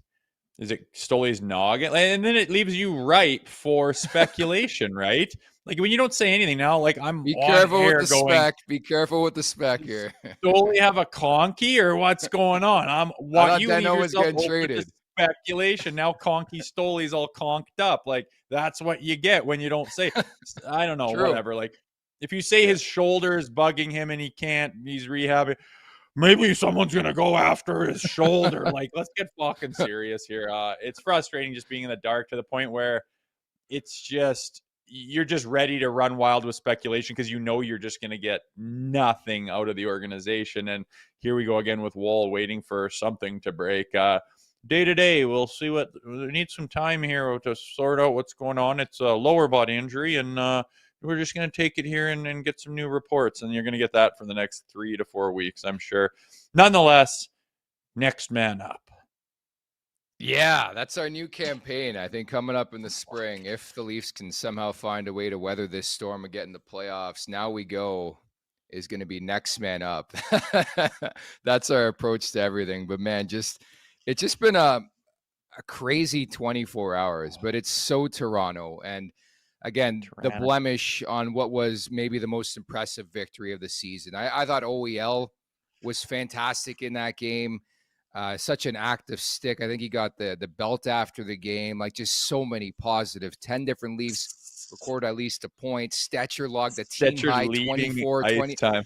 is it Stoley's noggin? And then it leaves you ripe for speculation, right? Like when you don't say anything now, like I'm Be on careful air with the going, spec. Be careful with the spec here. Stoley have a conky or what's going on? I Want thought you leave Deno was yourself getting open traded. to speculation. Now conky Stoley's all conked up. Like that's what you get when you don't say. I don't know, True. whatever. Like if you say his shoulder is bugging him and he's rehabbing, maybe someone's gonna go after his shoulder. Like, let's get fucking serious here. It's frustrating just being in the dark to the point where it's just you're just ready to run wild with speculation because you're just gonna get nothing out of the organization. And here we go again with Woll waiting for something to break. Day to day, we'll see what we need some time here to sort out what's going on. It's a lower body injury, and we're just going to take it here and get some new reports. And you're going to get that for the next 3 to 4 weeks, I'm sure. Nonetheless, next man up. Yeah, that's our new campaign, I think, coming up in the spring. If the Leafs can somehow find a way to weather this storm and get in the playoffs, Now We Go is going to be next man up. That's our approach to everything. But man, it's just been a crazy 24 hours, but it's so Toronto. And again, the blemish on what was maybe the most impressive victory of the season. I thought OEL was fantastic in that game. Such an active stick. I think he got the belt after the game. Like just so many positive. 10 different Leafs recorded at least a point. Stecher logged a team high 24-20. Time.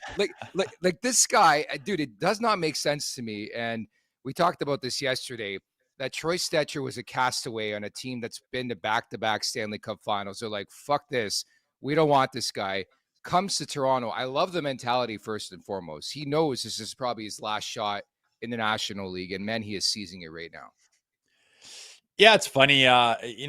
Like this guy, dude, it does not make sense to me. And we talked about this yesterday. that Troy Stecher was a castaway on a team that's been to back-to-back Stanley Cup finals. They're like, fuck this. We don't want this guy. Comes to Toronto. I love the mentality first and foremost. He knows this is probably his last shot in the National League, and man, he is seizing it right now. Yeah, it's funny.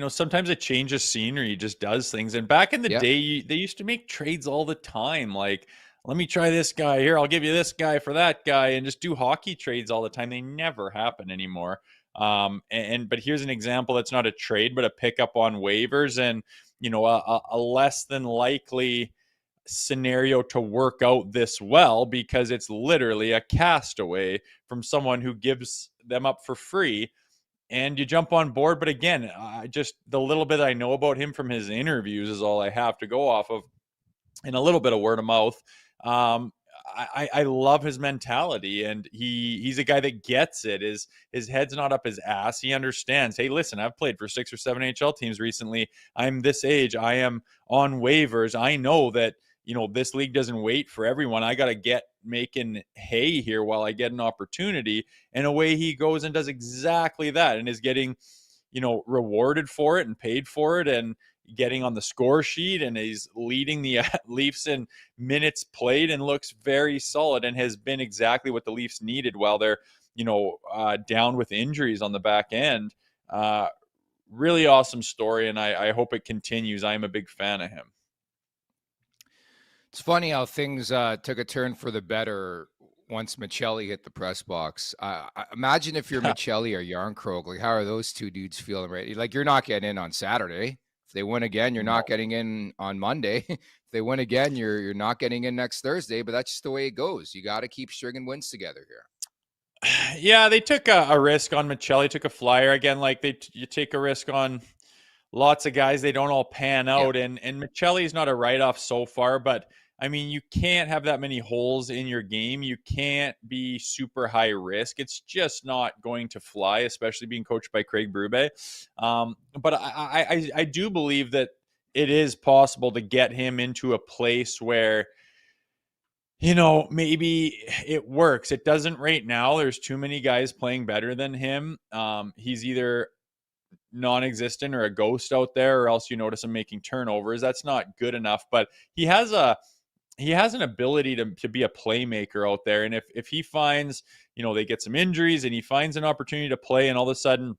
Sometimes a change of scenery just does things. And back in the day, they used to make trades all the time. Like, let me try this guy here. I'll give you this guy for that guy, and just do hockey trades all the time. They never happen anymore. But here's an example that's not a trade, but a pickup on waivers, and a less than likely scenario to work out this well, because it's literally a castaway from someone who gives them up for free. And you jump on board. But again, just the little bit I know about him from his interviews is all I have to go off of, and a little bit of word of mouth. I love his mentality, and he's a guy that gets it. His head's not up his ass. He understands, hey, listen, I've played for 6 or 7 NHL teams recently. I'm this age. I am on waivers. I know that, this league doesn't wait for everyone. I got to get making hay here while I get an opportunity. And away he goes and does exactly that, and is getting, rewarded for it and paid for it, and getting on the score sheet, and he's leading the Leafs in minutes played, and looks very solid, and has been exactly what the Leafs needed while they're, down with injuries on the back end. Really awesome story, and I hope it continues. I am a big fan of him. It's funny how things took a turn for the better once Michelli hit the press box. Imagine if you're Michelli or Yarncroke. Like, how are those two dudes feeling? Right? Like, you're not getting in on Saturday. If they win again, you're not getting in on Monday. If they win again, you're not getting in next Thursday. But that's just the way it goes. You got to keep stringing wins together here. Yeah, they took a risk on Michelli. Took a flyer again. Like you take a risk on lots of guys. They don't all pan out. Yeah. And Michelli's not a write-off so far, but I mean, you can't have that many holes in your game. You can't be super high risk. It's just not going to fly, especially being coached by Craig Berube. But I do believe that it is possible to get him into a place where, maybe it works. It doesn't right now. There's too many guys playing better than him. He's either non-existent or a ghost out there, or else you notice him making turnovers. That's not good enough. But he has an ability to be a playmaker out there. And if he finds, they get some injuries and he finds an opportunity to play, and all of a sudden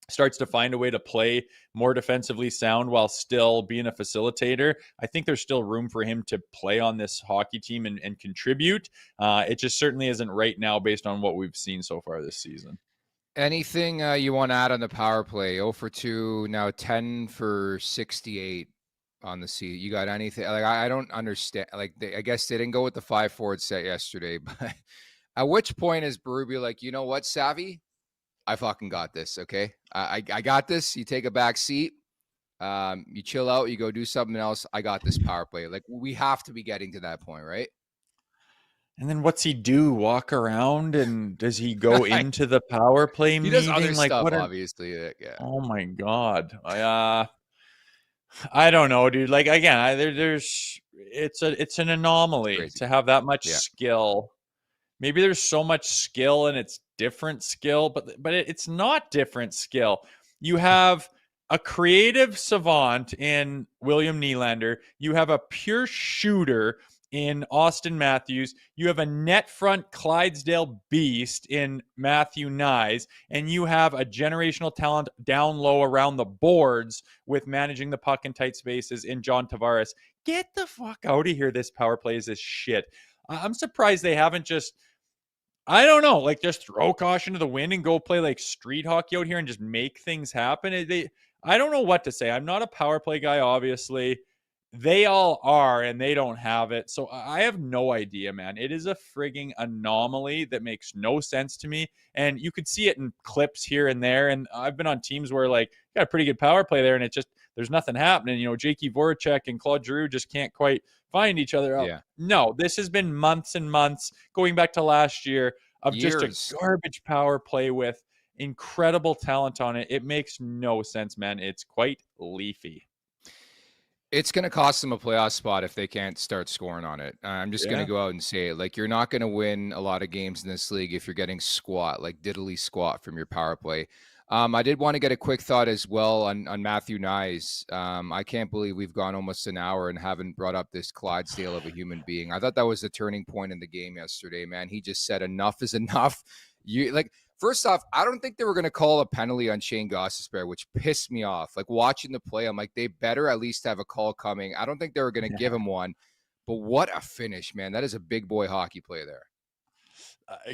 starts to find a way to play more defensively sound while still being a facilitator, I think there's still room for him to play on this hockey team and contribute. It just certainly isn't right now based on what we've seen so far this season. Anything you want to add on the power play? 0 for 2, now 10 for 68 on the seat. You got anything? Like, I don't understand. Like, I guess they didn't go with the 5-forward set yesterday, but at which point is Berube like, you know what, Savvy? I fucking got this, okay? I got this. You take a back seat. You chill out. You go do something else. I got this power play. Like, we have to be getting to that point, right? And then what's he do? Walk around, and does he go into the power play meeting? He does other stuff, obviously. Yeah. Oh my God. I don't know, dude. Like, again, it's an anomaly. Crazy to have that much skill. Maybe there's so much skill and it's different skill, but it's not different skill. You have a creative savant in William Nylander. You have a pure shooter in Austin Matthews. You have a net front Clydesdale beast in Matthew Knies, and you have a generational talent down low around the boards with managing the puck in tight spaces in John Tavares. Get the fuck out of here. This power play is this shit. I'm surprised they haven't just, I don't know, like, just throw caution to the wind and go play like street hockey out here and just make things happen. I don't know what to say. I'm not a power play guy, obviously. They all are, and they don't have it. So I have no idea, man. It is a frigging anomaly that makes no sense to me. And you could see it in clips here and there. And I've been on teams where, like, you got a pretty good power play there, and it just, there's nothing happening. Jakey Voracek and Claude Giroux just can't quite find each other out. Yeah. No, this has been months and months, going back to last year, of Years. Just a garbage power play with incredible talent on it. It makes no sense, man. It's quite leafy. It's going to cost them a playoff spot if they can't start scoring on it. I'm just going to go out and say it. Like, you're not going to win a lot of games in this league if you're getting diddly squat from your power play. I did want to get a quick thought as well on Matthew Knies. I can't believe we've gone almost an hour and haven't brought up this Clydesdale of a human being. I thought that was the turning point in the game yesterday, man. He just said enough is enough. First off, I don't think they were going to call a penalty on Shane Gostisbehere, which pissed me off. Like, watching the play, I'm like, they better at least have a call coming. I don't think they were going to give him one. But what a finish, man. That is a big boy hockey play there.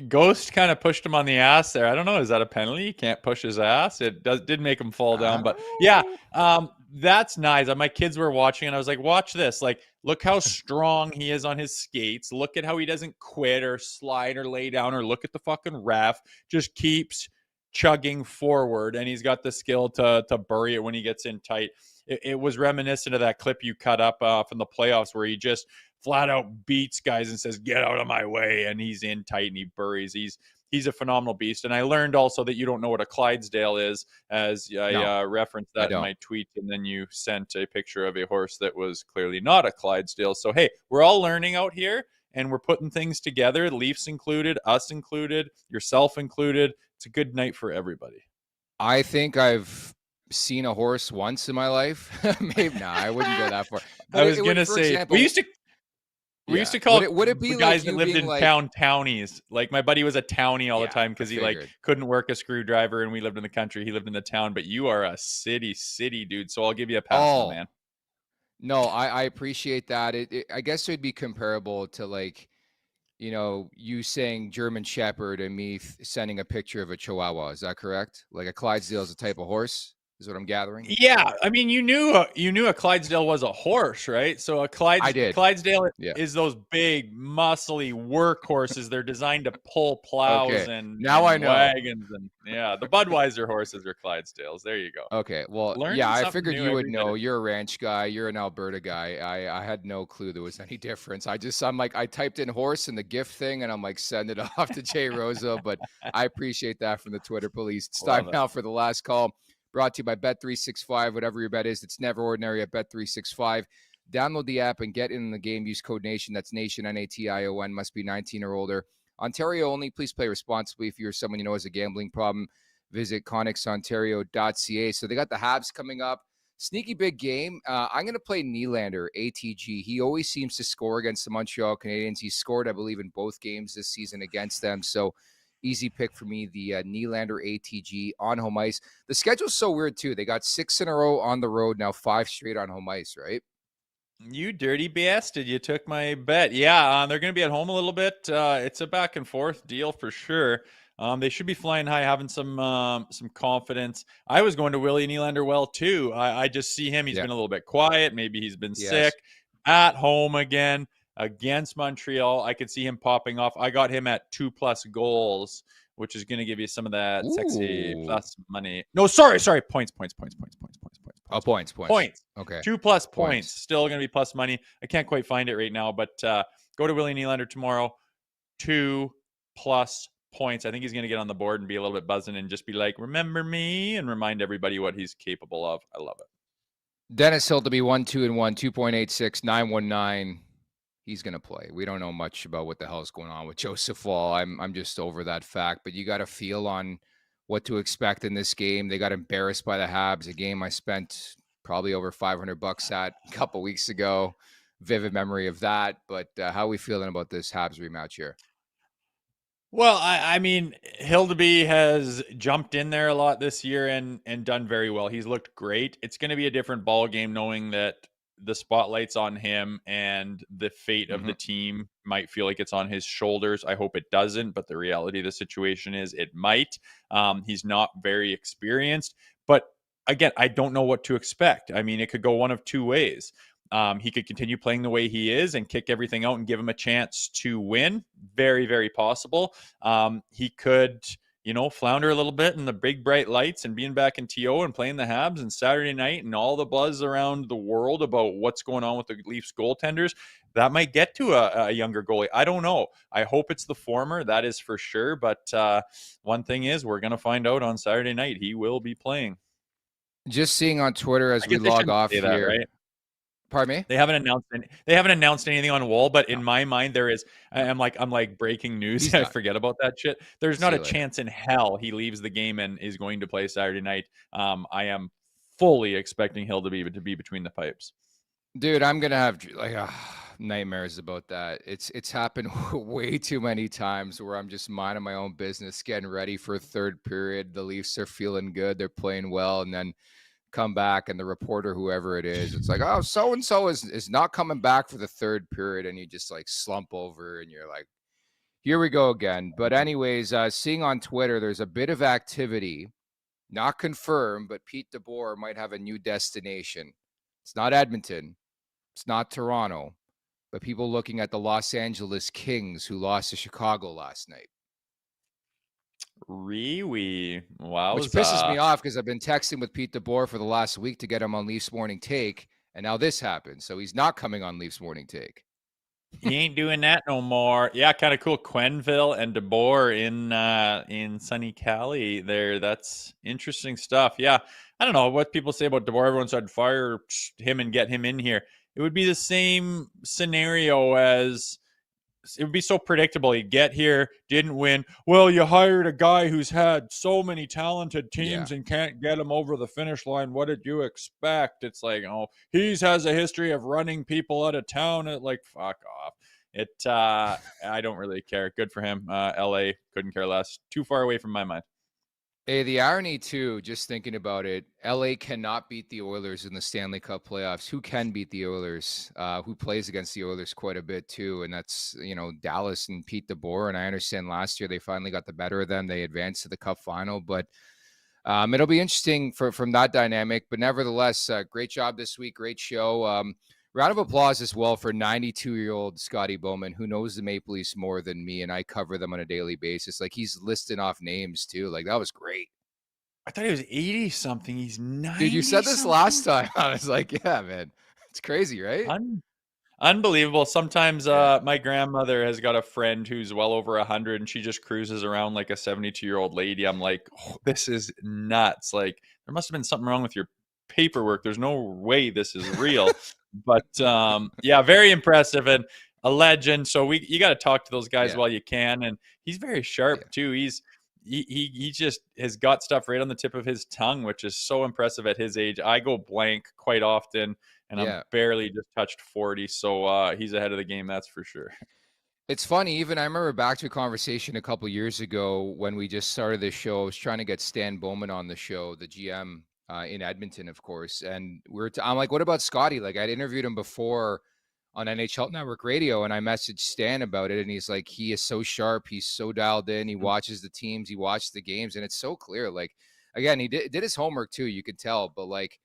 Ghost kind of pushed him on the ass there. I don't know. Is that a penalty? He can't push his ass. It did make him fall down. But yeah, that's nice. My kids were watching and I was like, watch this. Like, look how strong he is on his skates. Look at how he doesn't quit or slide or lay down, or look at the fucking ref. Just keeps chugging forward, and he's got the skill to bury it when he gets in tight. It was reminiscent of that clip you cut up from the playoffs where he just flat out beats guys and says, get out of my way. And he's in tight and he buries. He's a phenomenal beast. And I learned also that you don't know what a Clydesdale is, as I referenced that in my tweet. And then you sent a picture of a horse that was clearly not a Clydesdale. So, hey, we're all learning out here and we're putting things together. Leafs included, us included, yourself included. It's a good night for everybody. I think I've seen a horse once in my life. Maybe not. I wouldn't go that far. But I was going to say, example, we used to call would it be the guys that lived in town townies. Like, my buddy was a townie all the time because he couldn't work a screwdriver, and we lived in the country. He lived in the town, but you are a city dude. So I'll give you a pass, man. No, I appreciate that. I guess it would be comparable to, like, you saying German Shepherd and me sending a picture of a Chihuahua. Is that correct? Like, a Clydesdale is a type of horse, is what I'm gathering. Yeah, I mean, you knew a Clydesdale was a horse, right? So a Clydesdale is those big, muscly workhorses. They're designed to pull plows and wagons, and the Budweiser horses are Clydesdales. There you go. Okay, well, I figured you would know. You're a ranch guy. You're an Alberta guy. I had no clue there was any difference. I'm like, I typed in horse in the gift thing, and I'm like, send it off to Jay Rosehill. But I appreciate that from the Twitter police. It's time now for the last call. Brought to you by Bet365. Whatever your bet is, it's never ordinary at Bet365. Download the app and get in the game. Use code NATION. That's NATION, NATION. Must be 19 or older. Ontario only. Please play responsibly. If you're someone you know has a gambling problem, visit connexontario.ca. So they got the Habs coming up. Sneaky big game. I'm going to play Nylander, ATG. He always seems to score against the Montreal Canadiens. He scored, I believe, in both games this season against them. So easy pick for me, the Nylander ATG on home ice. The schedule's so weird, too. They got 6 in a row on the road, now 5 straight on home ice, right? You dirty bastard. You took my bet. Yeah, they're going to be at home a little bit. It's a back and forth deal for sure. They should be flying high, having some confidence. I was going to Willie Nylander well, too. I just see him. He's been a little bit quiet. Maybe he's been sick. At home again. Against Montreal, I could see him popping off. I got him at 2+ goals, which is going to give you some of that sexy plus money. No, sorry. Points. Oh, points. Okay. 2+ points. Still going to be plus money. I can't quite find it right now, but go to Willie Nylander tomorrow. 2+ points. I think he's going to get on the board and be a little bit buzzing and just be like, remember me, and remind everybody what he's capable of. I love it. Dennis Hildeby 1-2-1, 2.86, 919. He's going to play. We don't know much about what the hell is going on with Joseph Woll. I'm just over that fact. But you got a feel on what to expect in this game. They got embarrassed by the Habs, a game I spent probably over $500 at a couple weeks ago. Vivid memory of that. But how are we feeling about this Habs rematch here? Well, I mean, Hildeby has jumped in there a lot this year and done very well. He's looked great. It's going to be a different ball game knowing that the spotlight's on him and the fate of the team might feel like it's on his shoulders. I hope it doesn't, but the reality of the situation is it might. He's not very experienced, but again, I don't know what to expect. I mean, it could go one of two ways. He could continue playing the way he is and kick everything out and give him a chance to win. Very, very possible. He could, flounder a little bit in the big bright lights and being back in TO and playing the Habs and Saturday night and all the buzz around the world about what's going on with the Leafs goaltenders. That might get to a younger goalie. I don't know. I hope it's the former. That is for sure. But one thing is, we're going to find out on Saturday night. He will be playing. Just seeing on Twitter as we log off here. Right? Pardon me? They haven't announced anything on Woll, but in my mind, there is. I'm like breaking news. I forget about that shit. There's not a chance in hell he leaves the game and is going to play Saturday night. I am fully expecting Hildeby to be between the pipes. Dude, I'm gonna have nightmares about that. It's happened way too many times where I'm just minding my own business, getting ready for a third period. The Leafs are feeling good, they're playing well, and then come back and the reporter, whoever it is, it's like, oh, so and so is not coming back for the third period, and you just like slump over and you're like, here we go again. But anyways, seeing on Twitter, there's a bit of activity, not confirmed, but Pete DeBoer might have a new destination. It's not Edmonton, it's not Toronto, but people looking at the Los Angeles Kings, who lost to Chicago last night. Really? Wow. Which pisses me off because I've been texting with Pete DeBoer for the last week to get him on Leafs Morning Take, and now this happens. So he's not coming on Leafs Morning Take. He ain't doing that no more. Yeah, kind of cool. Quenneville and DeBoer in sunny Cali there. That's interesting stuff. Yeah, I don't know what people say about DeBoer. Everyone said fire him and get him in here. It would be the same scenario as it would be so predictable. You get here, didn't win. Well, you hired a guy who's had so many talented teams and can't get him over the finish line. What did you expect? It's like, oh, he has a history of running people out of town. Like, fuck off. I don't really care. Good for him. LA couldn't care less. Too far away from my mind. Hey, the irony too, just thinking about it, LA cannot beat the Oilers in the Stanley Cup playoffs. Who can beat the Oilers? Who plays against the Oilers quite a bit too? And that's, Dallas and Pete DeBoer. And I understand last year they finally got the better of them. They advanced to the Cup final, but it'll be interesting from that dynamic. But nevertheless, great job this week. Great show. Round of applause as well for 92-year-old Scotty Bowman, who knows the Maple Leafs more than me, and I cover them on a daily basis. Like, he's listing off names, too. Like, that was great. I thought he was 80-something. He's 90. Dude, you said this last time. I was like, yeah, man. It's crazy, right? Unbelievable. Sometimes my grandmother has got a friend who's well over 100, and she just cruises around like a 72-year-old lady. I'm like, oh, this is nuts. Like, there must have been something wrong with your paperwork. There's no way this is real. But yeah, very impressive and a legend. So you got to talk to those guys while you can. And he's very sharp too. He just has got stuff right on the tip of his tongue, which is so impressive at his age. I go blank quite often, and I'm barely just touched 40. So he's ahead of the game, that's for sure. It's funny. Even I remember back to a conversation a couple years ago when we just started this show. I was trying to get Stan Bowman on the show, the GM. In Edmonton, of course. And I'm like, what about Scotty? Like, I'd interviewed him before on NHL Network Radio, and I messaged Stan about it, and he's like, he is so sharp. He's so dialed in. He watches the teams. He watches the games, and it's so clear. Like, again, he did his homework too, you could tell. But, like,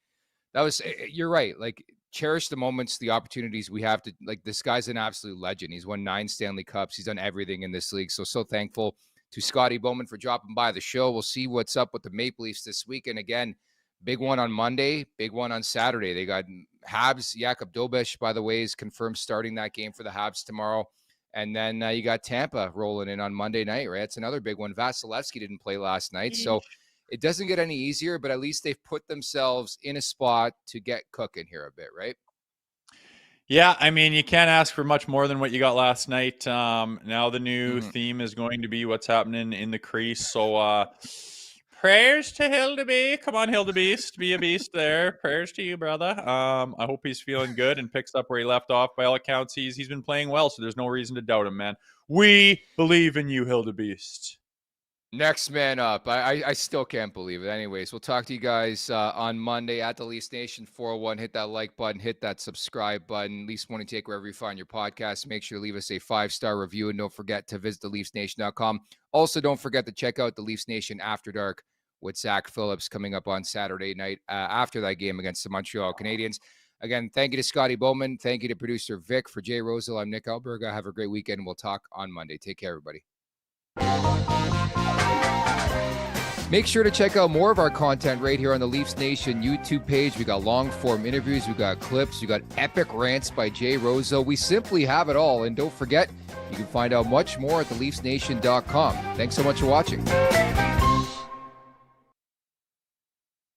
you're right. Like, cherish the moments, the opportunities we have to, like, this guy's an absolute legend. He's won 9 Stanley Cups. He's done everything in this league. So thankful to Scotty Bowman for dropping by the show. We'll see what's up with the Maple Leafs this week. And again, big one on Monday, big one on Saturday. They got Habs. Jakub Dobeš, by the way, is confirmed starting that game for the Habs tomorrow. And then you got Tampa rolling in on Monday night, right? It's another big one. Vasilevsky didn't play last night, so it doesn't get any easier, but at least they've put themselves in a spot to get cooking here a bit, right? Yeah, I mean, you can't ask for much more than what you got last night. Now the new theme is going to be what's happening in the crease. So, prayers to Hildeby. Come on, Hildebeest. Be a beast there. Prayers to you, brother. I hope he's feeling good and picks up where he left off. By all accounts, he's been playing well, so there's no reason to doubt him, man. We believe in you, Hildebeest. Next man up. I still can't believe it. Anyways, we'll talk to you guys on Monday at the Leafs Nation 401. Hit that like button. Hit that subscribe button. Leafs Morning Take wherever you find your podcast. Make sure to leave us a 5-star review. And don't forget to visit theleafsnation.com. Also, don't forget to check out the Leafs Nation After Dark with Zach Phillips coming up on Saturday night after that game against the Montreal Canadiens. Again, thank you to Scotty Bowman. Thank you to producer Vic. For Jay Rosehill, I'm Nick Alberga. Have a great weekend. We'll talk on Monday. Take care, everybody. Make sure to check out more of our content right here on the Leafs Nation YouTube page. We got long-form interviews, we got clips, we got epic rants by Jay Rosehill. We simply have it all. And don't forget, you can find out much more at theleafsnation.com. Thanks so much for watching.